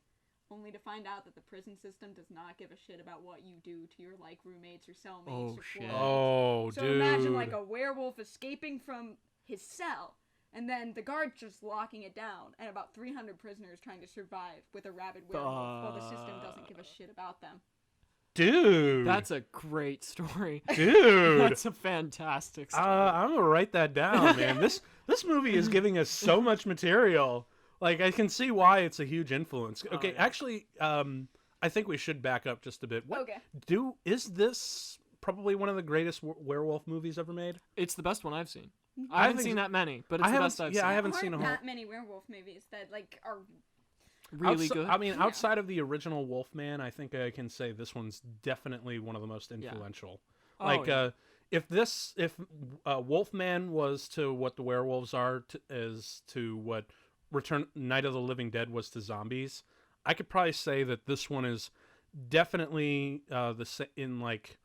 only to find out that the prison system does not give a shit about what you do to your, like, roommates or cellmates or shit. floormates. Oh, so dude. imagine, like, a werewolf escaping from his cell, and then the guards just locking it down, and about 300 prisoners trying to survive with a rabid werewolf while the system doesn't give a shit about them. Dude. That's a great story. Dude. That's a fantastic story. I'm gonna write that down, man. This movie is giving us so much material. Like, I can see why it's a huge influence. Okay, yeah. actually, I think we should back up just a bit. Is this probably one of the greatest werewolf movies ever made? It's the best one I've seen. I haven't seen that many, but it's the best I've seen. Yeah, I haven't seen a whole... that many werewolf movies that like are really good. I mean, outside of the original Wolfman, I think I can say this one's definitely one of the most influential. Yeah. Like, if Wolfman was to what the werewolves are is to what Night of the Living Dead was to zombies, I could probably say that this one is definitely in like,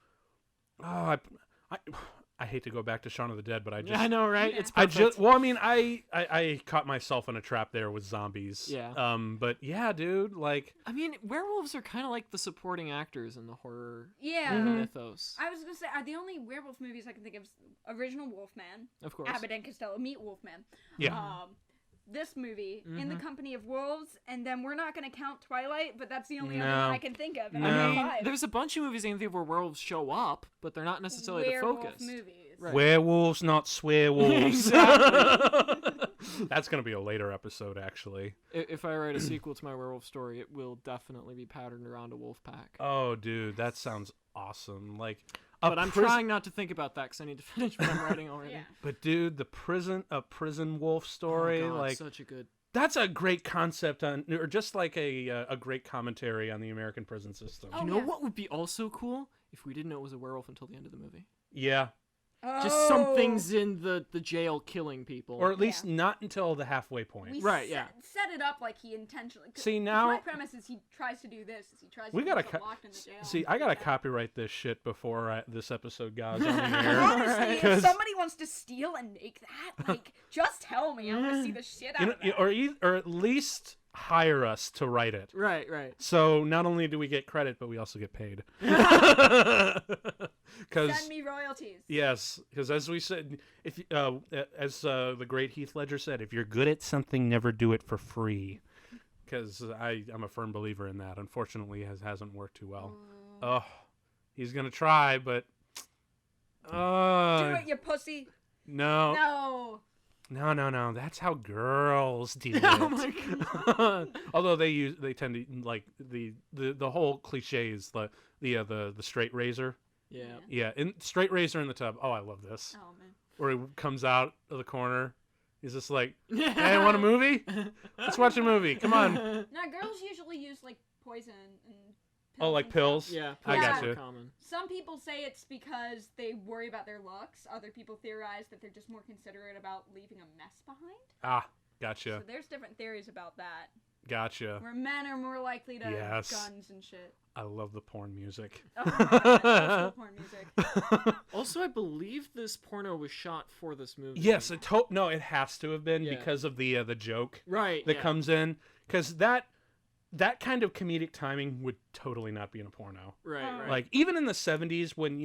I hate to go back to Shaun of the Dead, but I know, right? It's perfect. I caught myself in a trap there with zombies. Yeah. But yeah, dude, like, I mean, werewolves are kind of like the supporting actors in the horror mythos. I was gonna say, the only werewolf movies I can think of is original Wolfman, of course, Abbott and Costello meet Wolfman. Yeah. This movie, In the Company of Wolves, and then we're not going to count Twilight, but that's the only other one I can think of. And I mean, there's a bunch of movies I can think of where werewolves show up, but they're not necessarily the focus. Movies. Right. Werewolves, not swearwolves. Exactly. That's going to be a later episode, actually. If I write a sequel to my werewolf story, it will definitely be patterned around a wolf pack. Oh, dude, that sounds awesome. Like, but I'm trying not to think about that because I need to finish what I'm writing already. Yeah. But dude, a prison wolf story, like, such a good. That's a great concept or just like a great commentary on the American prison system. You know what would be also cool if we didn't know it was a werewolf until the end of the movie. Yeah. Just some things in the jail killing people, or at least not until the halfway point. Set it up like he intentionally. See, now my premise is he tries to do this. He tries. To get locked in the jail. See, I gotta copyright this shit before this episode goes on the air. Honestly, if somebody wants to steal and make that, like, just tell me. I want to see the shit out of that. Or at least hire us to write it. Right. So not only do we get credit, but we also get paid. Send me royalties. Yes, because as we said, if the great Heath Ledger said, if you're good at something, never do it for free. Because I'm a firm believer in that. Unfortunately, it hasn't worked too well. Oh, he's gonna try, but do it, you pussy. No. That's how girls do it. Oh my god. Although they tend to like the whole cliche is the straight razor. Yeah. Straight razor in the tub. Oh, I love this. Oh man. Where he comes out of the corner. He's just like, hey, want a movie? Let's watch a movie. Come on. Now, girls usually use like poison and pills. Oh, like pills? Yeah, I got you. Common. Some people say it's because they worry about their looks. Other people theorize that they're just more considerate about leaving a mess behind. Ah, gotcha. So there's different theories about that. Gotcha. Where men are more likely to have guns and shit. I love the porn music. Oh my God, porn music. Also, I believe this porno was shot for this movie. Yes, it has to have been because of the joke that comes in. Because that kind of comedic timing would totally not be in a porno. Right. Like, even in the 70s when,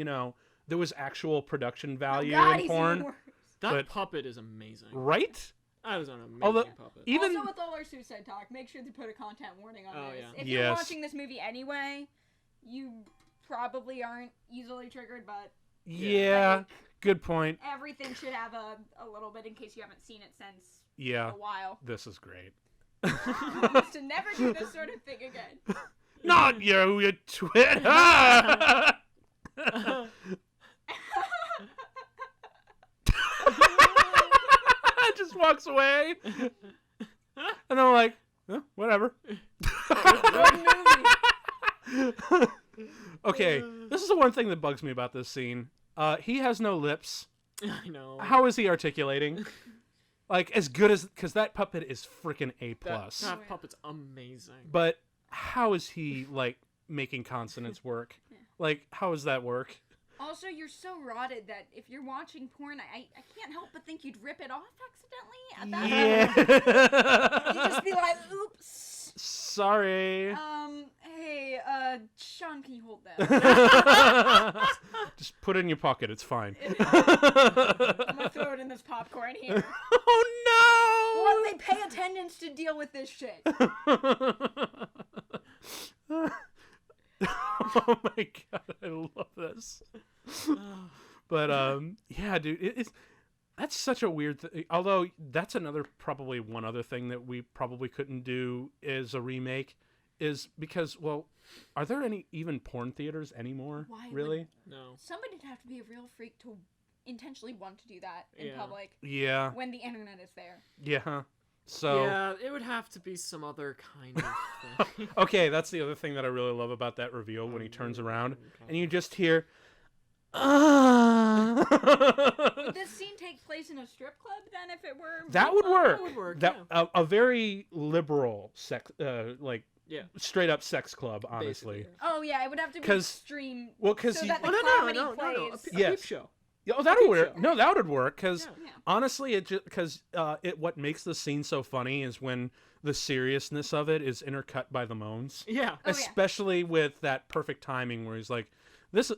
there was actual production value in porn. That puppet is amazing. Right? That was an amazing puppet. Also, with all our suicide talk, make sure to put a content warning on this. Yeah. If you're watching this movie anyway, you probably aren't easily triggered, but... Yeah, good point. Everything should have a little bit in case you haven't seen it since a while. This is great. To never do this sort of thing again. Not you twit! Just walks away. And I'm like, whatever. Okay, this is the one thing that bugs me about this scene. He has no lips. I know. How is he articulating? Like, as good as... Because that puppet is freaking A+. That puppet's amazing. But how is he, like, making consonants work? Like, how does that work? Also, you're so rotted that if you're watching porn, I can't help but think you'd rip it off accidentally. Yeah. You'd just be like, oops. Sorry. Hey, Sean, can you hold that? Just put it in your pocket. It's fine. I'm gonna throw it in this popcorn here. Oh, no! Well, they pay attendance to deal with this shit. Oh my god, I love this. But yeah, dude, That's such a weird thing. Although that's probably one other thing that we probably couldn't do is a remake, is because, well, are there any even porn theaters anymore? Why really? No. Somebody'd have to be a real freak to intentionally want to do that in public. Yeah. When the internet is there. Yeah. So. Yeah, it would have to be some other kind of thing. Okay, that's the other thing that I really love about that reveal when he turns around and you just hear. Would this scene take place in a strip club then? If it were, that would work. That would work. A very liberal sex, straight up sex club, honestly. Basically. Oh yeah, it would have to be extreme. Well, because so that the no. plays. A peep show. Oh, that would work. show. No, that would work because Yeah. honestly, what makes the scene so funny is when the seriousness of it is intercut by the moans. Yeah. Oh, Especially with that perfect timing where he's like, "This is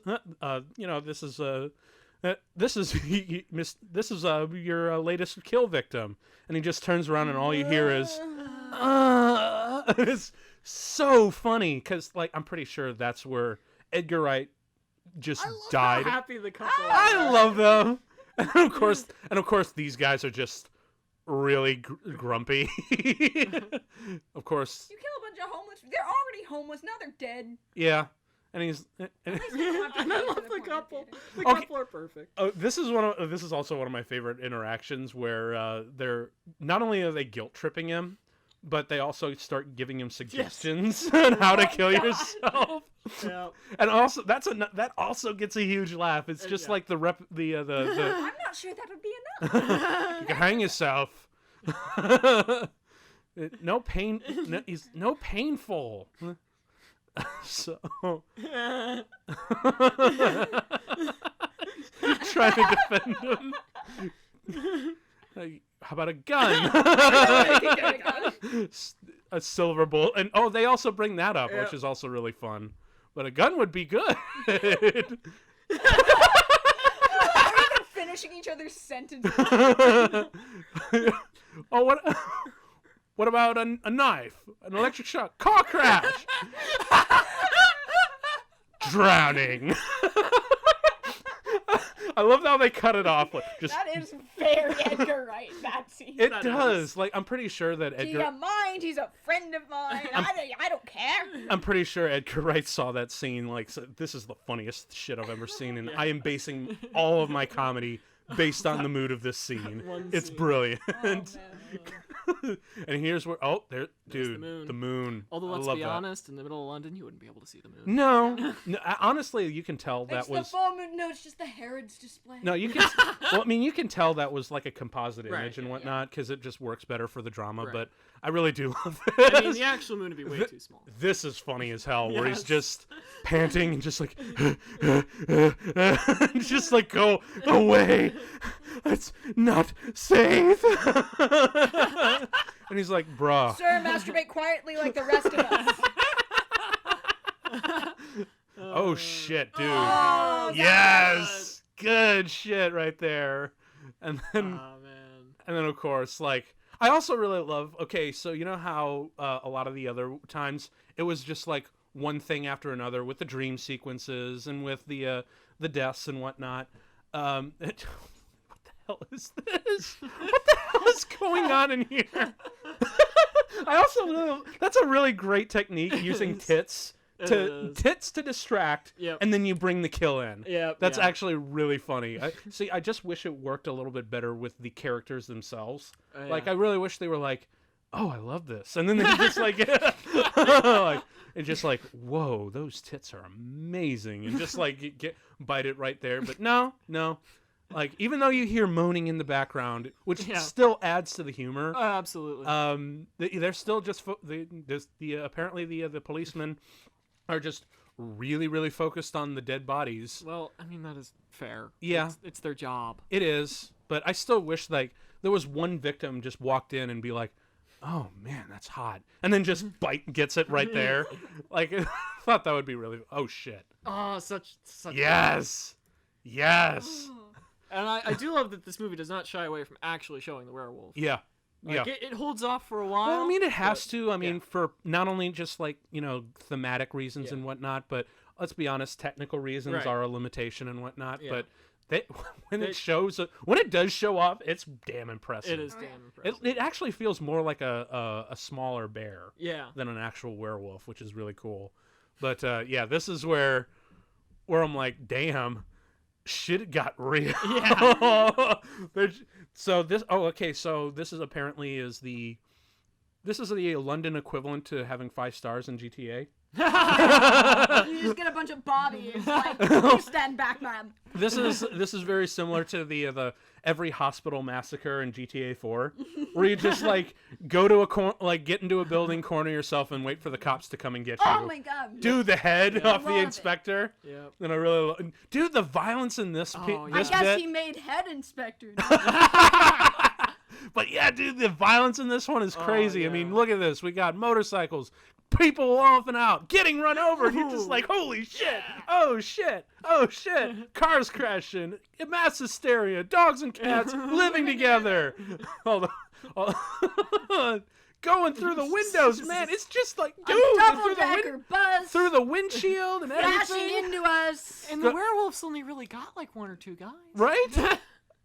your latest kill victim," and he just turns around and all you hear is, It's so funny because, like, I'm pretty sure that's where Edgar Wright just died. How happy the couple are. I love them, and of course, these guys are just really grumpy. Of course, You kill a bunch of homeless. They're already homeless. Now they're dead. yeah. And he's And I love the couple. The Okay. couple are perfect. oh, this is also one of my favorite interactions where they're not only are they guilt tripping him, but they also start giving him suggestions on how to kill yourself. Yeah. And also that also gets a huge laugh. It's just Yeah. like the I'm not sure that would be enough. you can hang yourself. No pain. No painful. So trying to defend him. Like, how about a gun? A silver bullet, and they also bring that up, which is also really fun. But a gun would be good. Finishing each other's sentences. What about a knife, an electric shock, car crash, drowning? I love how they cut it off. Just That is very Edgar Wright, that scene. it That does. is. Like, I'm pretty sure that Do you Edgar. mind? He's a friend of mine. I don't care. I'm pretty sure Edgar Wright saw that scene. Like, so this is the funniest shit I've ever seen, and I am basing all of my comedy based on the mood of this scene. One It's scene. brilliant. Oh, man. And here's where dude, the the moon. moon. Although, I let's love be that. honest, in the middle of London, you wouldn't be able to see the moon. No, honestly, you can tell that It's was. the full moon. No, it's just the Herod's display. No, you can. Well, I mean, you can tell that was like a composite image Right, and yeah, whatnot because it just works better for the drama. Right. But I really do love this. I mean, the actual moon would be way too small. This is funny as hell, where he's Yes. just panting and just like, just like, go away. That's not safe. And he's like, bruh. Sir, masturbate quietly like the rest of us. Oh shit, dude. Oh, Yes, good shit right there. And then, Oh, man. of course, like, I also really love. Okay, so you know how a lot of the other times it was just like one thing after another with the dream sequences and with the deaths and whatnot. What the hell is this? What the hell is going on in here? I also that's a really great technique using tits is. to distract, Yep. and then you bring the kill in. Yep, That's yeah. actually really funny. I just wish it worked a little bit better with the characters themselves. Yeah. Like, I really wish they were like, "Oh, I love this," and then they just like, like, and just like, "Whoa, those tits are amazing," and just like bite it right there. But no. Like, even though you hear moaning in the background, which still adds to the humor. Oh, absolutely. They're still just apparently the policemen are just really, really focused on the dead bodies. Well, I mean, that is fair. Yeah. It's their job. It is, but I still wish like there was one victim just walked in and be like, "Oh man, that's hot," and then just gets it right there. Like, I thought that would be really. Oh shit. Oh, such. Yes. And I do love that this movie does not shy away from actually showing the werewolf. Yeah. Like, it holds off for a while. Well, I mean, it has but- to. I mean, yeah. for not only just like, thematic reasons and whatnot, but let's be honest, technical reasons Right. are a limitation and whatnot. Yeah. But when it does show up, it's damn impressive. It is damn impressive. It actually feels more like a smaller bear than an actual werewolf, which is really cool. But this is where I'm like, damn, shit got real. Yeah. So this is apparently this is the London equivalent to having 5 stars in GTA. You just get a bunch of bodies, like, please stand back, man. This is very similar to the every hospital massacre in GTA 4, where you just like go to get into a building, corner yourself, and wait for the cops to come and get you. Oh my god! Do the head off the inspector. Yeah. And I really dude, the violence in this. I guess he made head inspector. But yeah, dude, the violence in this one is crazy. Yeah. I mean, look at this. We got motorcycles, people off and out, getting run over, and you're just like, holy shit! Oh shit! Oh shit! Cars crashing, mass hysteria, dogs and cats living together. Going through the windows, man. It's just like, dude, through the windshield and everything. Crashing into us. And the werewolves only really got like 1 or 2 guys. Right?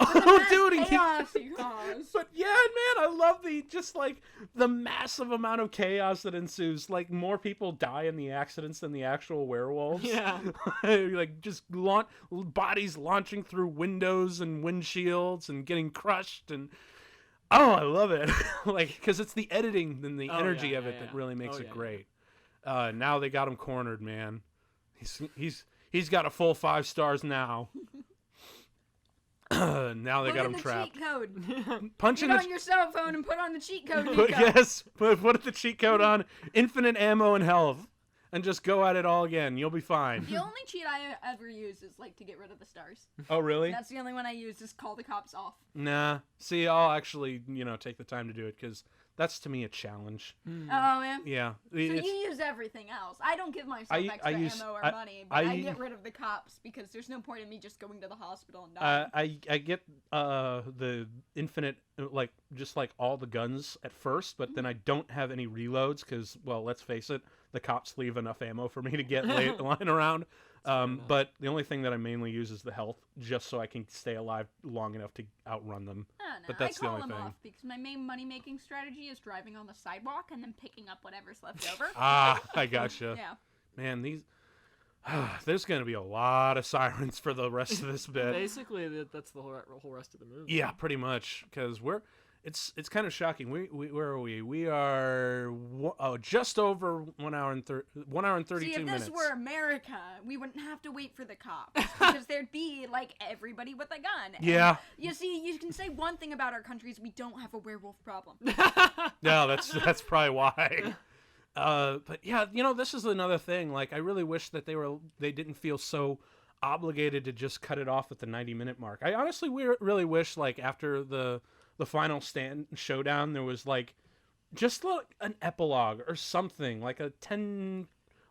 Oh, dude, chaos he caused. But yeah, man, I love the massive amount of chaos that ensues. Like, more people die in the accidents than the actual werewolves. Yeah. Like, just bodies launching through windows and windshields and getting crushed. And oh, I love it. Like, because it's the editing and the energy of it that really makes it great. Now they got him cornered, man. He's got a full 5 stars now. Now they got him trapped. Cheat code. Punching Get on your cell phone and put on the cheat code. Put the cheat code on. Infinite ammo and health, and just go at it all again. You'll be fine. The only cheat I ever use is like to get rid of the stars. Oh really? That's the only one I use. Is call the cops off. Nah. See, I'll actually take the time to do it because that's to me a challenge. Oh yeah. Yeah. So you use everything else. I don't give myself extra ammo or money, but I get rid of the cops because there's no point in me just going to the hospital and dying. I get the infinite, just like all the guns at first, but then I don't have any reloads because, well, let's face it, the cops leave enough ammo for me to get lying around. But the only thing that I mainly use is the health, just so I can stay alive long enough to outrun them. No, but that's I call the only them thing. off because my main money-making strategy is driving on the sidewalk and then picking up whatever's left over. I gotcha. Yeah. Man, there's going to be a lot of sirens for the rest of this bit. Basically, that's the whole rest of the movie. Yeah, pretty much, because it's kind of shocking. Where are we? We are just over 1 hour and 32 minutes. See, if this were America, we wouldn't have to wait for the cops because there'd be like everybody with a gun. Yeah. And, you see, you can say one thing about our country is we don't have a werewolf problem. No, that's probably why. But yeah, this is another thing. Like, I really wish that they didn't feel so obligated to just cut it off at the 90-minute mark. I honestly really wish, like, after the final showdown, there was just an epilogue or something, like a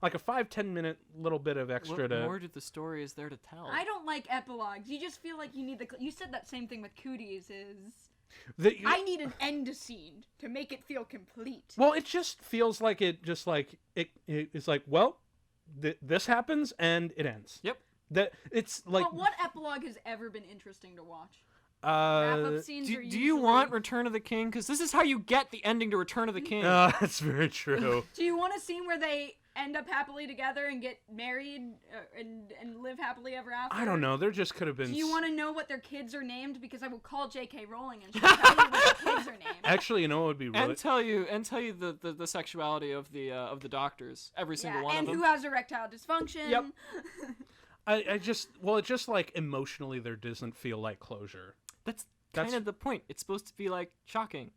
5-10 minute little bit of extra. What more did the story is there to tell? I don't like epilogues. You just feel like you need you said that same thing with Cooties I need an end scene to make it feel complete. Well, it just feels like it's like, well, this happens and it ends. Yep. It's like. But what epilogue has ever been interesting to watch? Do you want Return of the King? Because this is how you get the ending to Return of the King. That's very true. Do you want a scene where they end up happily together and get married and live happily ever after? I don't know. There just could have been. Do you want to know what their kids are named? Because I will call J.K. Rowling and she'll tell you what their kids are named. Actually, what would be really and tell you the sexuality of the doctors, every single one of them, and who has erectile dysfunction. Yep. it just like emotionally there doesn't feel like closure. That's kind of the point. It's supposed to be like shocking.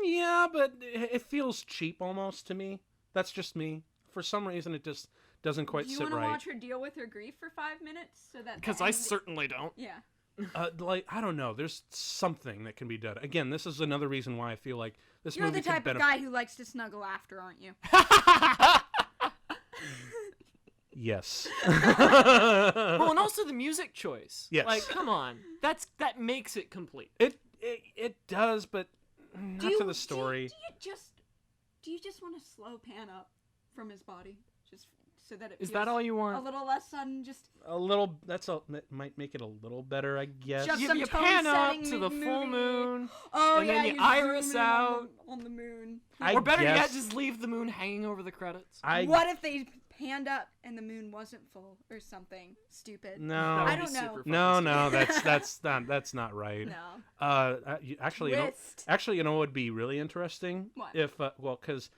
Yeah, but it feels cheap almost to me. That's just me. For some reason, it just doesn't quite sit right. Do you want to watch her deal with her grief for 5 minutes so that? Because I certainly don't. Yeah. I don't know. There's something that can be done. Again, this is another reason why I feel like this You're movie the type of guy who likes to snuggle after, aren't you? Yes. Well, and also the music choice. Yes. Like, come on, that makes it complete. It does, but not to the story. Do you just want to slow Pan up from his body? Just so that it Is feels that all you a want? little less sudden. Just A little. That might make it a little better, I guess. Just You some pan up tone-setting to the full movie. moon, oh and yeah, then you zoom iris in out. on the moon. or better yet, guess- just leave the moon hanging over the credits. What if they panned up and the moon wasn't full or something stupid? No. That would I be don't know. super fucking No, stupid. that's not right. No. Actually, Twist. what would be really interesting What? if because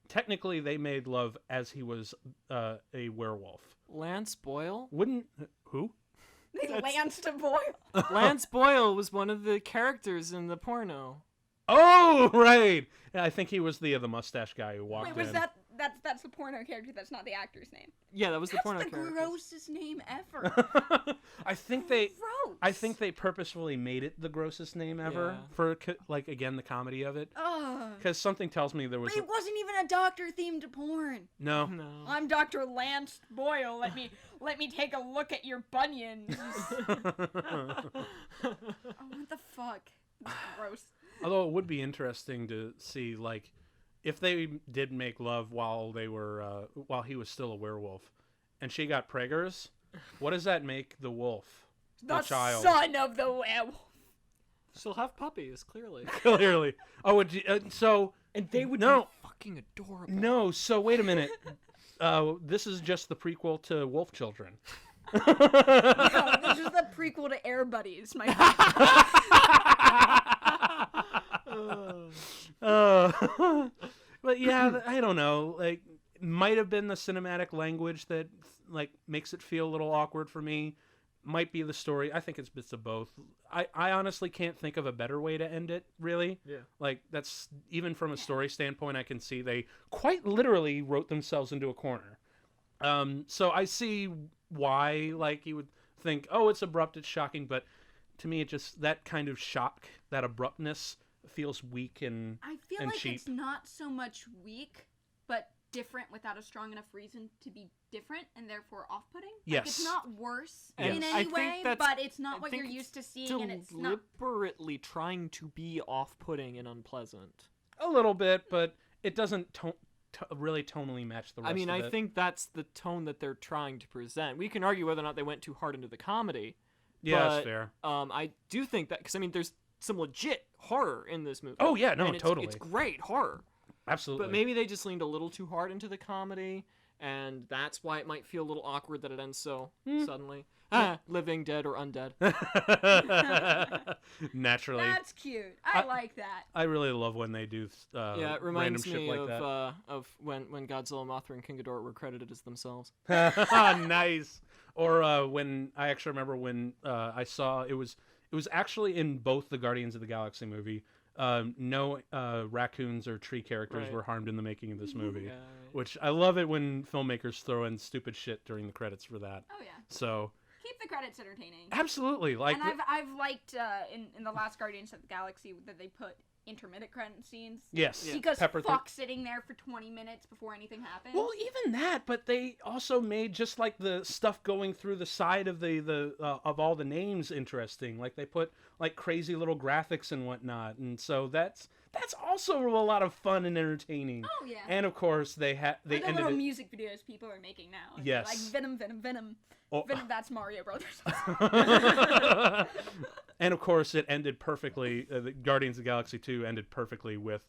technically they made love as he was a werewolf. Lance Boyle? Wouldn't who? They lanced a boil. Lance Boyle was one of the characters in the porno. Oh, right. Yeah, I think he was the mustache guy who walked Wait, was in. that's the porno character? That's not the actor's name. Yeah, that was the That's porno the character. grossest name ever. I think they purposefully made it the grossest name ever Yeah. for again the comedy of it, Ugh. because something tells me there was But it wasn't even a doctor themed porn. no. No. I'm Dr. Lance Boyle. Let me take a look at your bunions. Oh, what the fuck? That's gross. Although it would be interesting to see, like, if they did make love while they were while he was still a werewolf, and she got preggers, what does that make the wolf? The child. son of the werewolf. She'll have puppies, clearly. Clearly. Oh, so And they would No. be fucking adorable. no. So wait a minute. This is just the prequel to Wolf Children. No, this is the prequel to Air Buddies. My But yeah, I don't know. Like, might have been the cinematic language that like makes it feel a little awkward for me. Might be the story. I think it's bits of both. I honestly can't think of a better way to end it, really. Yeah. Like, that's, even from a story standpoint, I can see they quite literally wrote themselves into a corner. So I see why, like, you would think, oh, it's abrupt, it's shocking, but to me, it just, that kind of shock, that abruptness feels weak and I feel and like cheap. it's not so much weak, but different without a strong enough reason to be different and therefore off-putting. Yes. Like, it's not worse Yes. in I any think way, that's- but it's not I what think you're it's used to seeing, and it's not. Deliberately trying to be off-putting and unpleasant. a little bit, but it doesn't really tonally match the rest I mean, of I it. think that's the tone that they're trying to present. We can argue whether or not they went too hard into the comedy. Yeah, but, that's fair. I do think that, because, I mean, there's some legit horror in this movie. Oh, yeah, no, and totally. It's great horror. Absolutely. But maybe they just leaned a little too hard into the comedy, and that's why it might feel a little awkward that it ends so suddenly. Living, dead, or undead. Naturally. That's cute. I like that. I really love when they do Yeah, it random reminds shit me like that. of when Godzilla, Mothra, and King Ghidorah were credited as themselves. Nice. Or when I actually remember when I saw it was actually in both the Guardians of the Galaxy movie. No raccoons or tree characters Right. were harmed in the making of this movie, Yeah, right. which I love it when filmmakers throw in stupid shit during the credits for that. Oh yeah. So Keep the credits entertaining. absolutely, like And I've liked in the last Guardians of the Galaxy that they put intermittent credit scenes. yes, Because pepper fuck sitting there for 20 minutes before anything happens. Well, even that, but they also made just like the stuff going through the side of the of all the names interesting. Like they put like crazy little graphics and whatnot, and so that's also a lot of fun and entertaining. Oh yeah. And of course they Or the ended little it. music videos people are making now. Like, Yes. Like Venom, Venom, Venom. Oh. Venom, that's Mario Brothers. And of course it ended perfectly. The Guardians of the Galaxy 2 ended perfectly with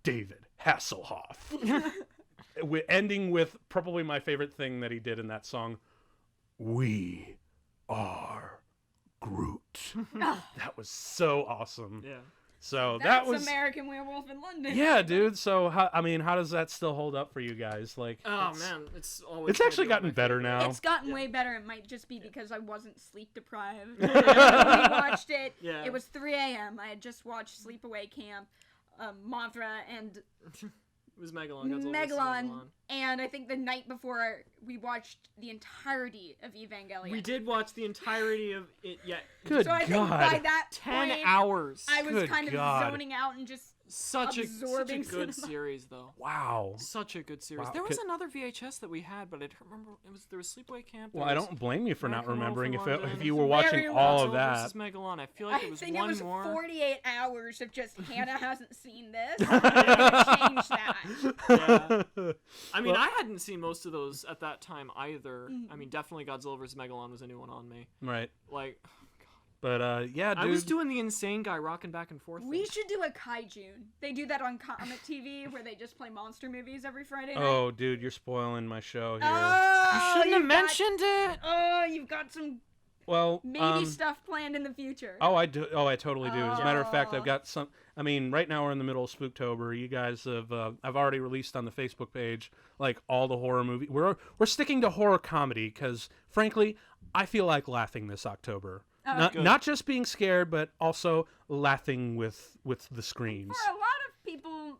David Hasselhoff. Ending with probably my favorite thing that he did in that song, "We Are Groot." That was so awesome. Yeah. So That's that was American Werewolf in London. yeah, dude. So how does that still hold up for you guys? Like, Oh it's, man, it's always. it's gonna actually be one of gotten my better favorite. now. It's gotten way better. It might just be because I wasn't sleep deprived. We watched it. Yeah. It was 3 a.m. I had just watched Sleepaway Camp, Mothra, and It was Megalon. Godzilla versus Megalon. And I think the night before we watched the entirety of Evangelion. We did watch the entirety of it. Yeah. Good So I think God. by that 10 point, hours. I was Good kind God. of zoning out and just Such a absorbing good cinema. series, though. Wow. Such a good series. Wow. There was another VHS that we had, but I don't remember. There was Sleepaway Camp. Well, I don't blame you for not Rock and Roll remembering from if London. you were watching Werewolf. all of Godzilla that. versus Megalon. I feel like it was I think one it was more. 48 hours of just Hannah hasn't seen this. I'm gonna change that. Yeah. I mean, I hadn't seen most of those at that time either. I mean, definitely Godzilla vs. Megalon was a new one on me. Right. Like, But yeah, dude. I was doing the insane guy rocking back and forth. We thing. should do a Kaijun. They do that on Comet TV where they just play monster movies every Friday night. Oh, dude, you're spoiling my show here. Oh, You shouldn't have you've got- mentioned it. Oh, you've got some Well, maybe stuff planned in the future. Oh, I do. Oh, I totally do. As a matter of fact, Oh. I've got some. I mean, right now we're in the middle of Spooktober. You guys have. I've already released on the Facebook page like all the horror movie. We're sticking to horror comedy because, frankly, I feel like laughing this October. Oh, Not just being scared, but also laughing with the screams. For a lot of people,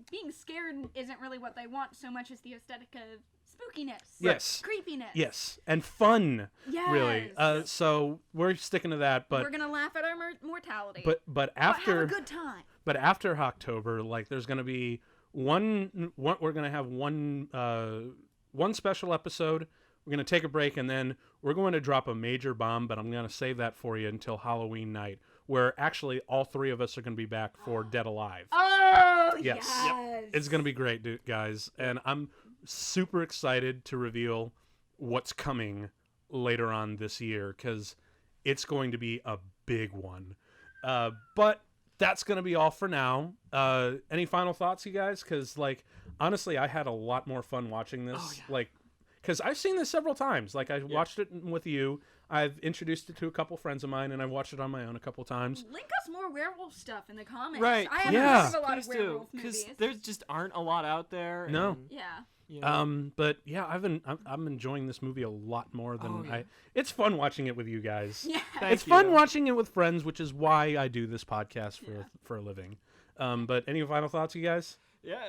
being scared isn't really what they want so much as the aesthetic of spookiness. Yes. Creepiness. Yes, and fun. Yes. Really. So we're sticking to that, but we're gonna laugh at our mortality. but after have a good time. But after October, like there's going to be one we're going to have one special episode. We're going to take a break and then we're going to drop a major bomb, but I'm going to save that for you until Halloween night, where actually all three of us are going to be back for Dead Alive. Oh, Yes. yes. It's going to be great, dude, guys, and I'm super excited to reveal what's coming later on this year cuz it's going to be a big one. But that's going to be all for now. Any final thoughts, you guys? Because, like, honestly, I had a lot more fun watching this. Oh, yeah. Like, because I've seen this several times. Like, I watched it with you. I've introduced it to a couple friends of mine, and I've watched it on my own a couple times. Link us more werewolf stuff in the comments. Right. I haven't Yeah. heard of a lot of Please do, werewolf movies. because there just aren't a lot out there. No. and, Yeah. you know, But yeah, I'm enjoying this movie a lot more than Oh, yeah. It's fun watching it with you guys. Yeah. Thank It's fun you. watching it with friends, which is why I do this podcast for a living. But any final thoughts, you guys? Yeah.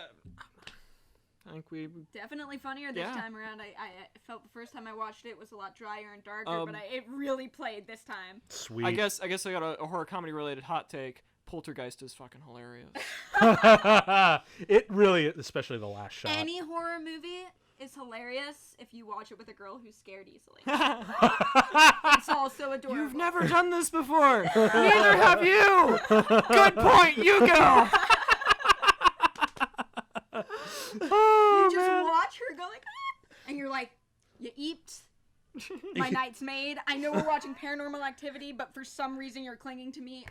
I think we. Definitely funnier this Yeah. time around. I felt the first time I watched it was a lot drier and darker, but it really played this time. Sweet. I guess I got a horror comedy related hot take. Poltergeist is fucking hilarious. It really, especially the last shot. Any horror movie is hilarious if you watch it with a girl who's scared easily. It's also adorable. You've never done this before. Neither have you. Good point. You go. You just watch her go like, "Ah," and you're like, you eeped. My night's made. I know we're watching Paranormal Activity, but for some reason you're clinging to me.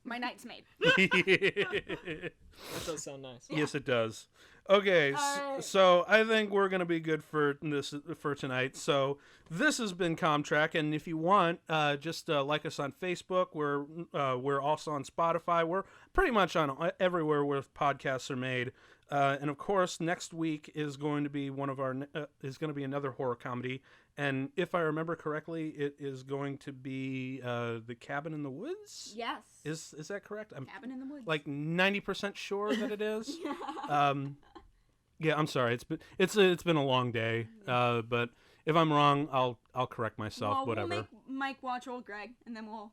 My night's made. That does sound nice. Yes, it does. Okay, Alright. so I think we're gonna be good for tonight. So this has been Comtrack, and if you want, just like us on Facebook. We're also on Spotify. We're pretty much on everywhere where podcasts are made. And of course, next week is going to be another horror comedy. And if I remember correctly, it is going to be The Cabin in the Woods. Yes. Is that correct? I'm Cabin in the Woods. like 90% sure that it is. Yeah, I'm sorry. It's been a long day. But if I'm wrong, I'll correct myself. Whatever. We'll make Mike watch Old Greg, and then we'll.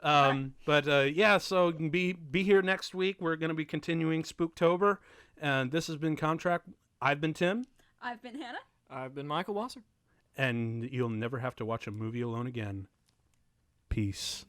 Yeah. So you can be here next week. We're going to be continuing Spooktober, and this has been Comtrack. I've been Tim, I've been Hannah. I've been Michael Wasser. and you'll never have to watch a movie alone again. Peace.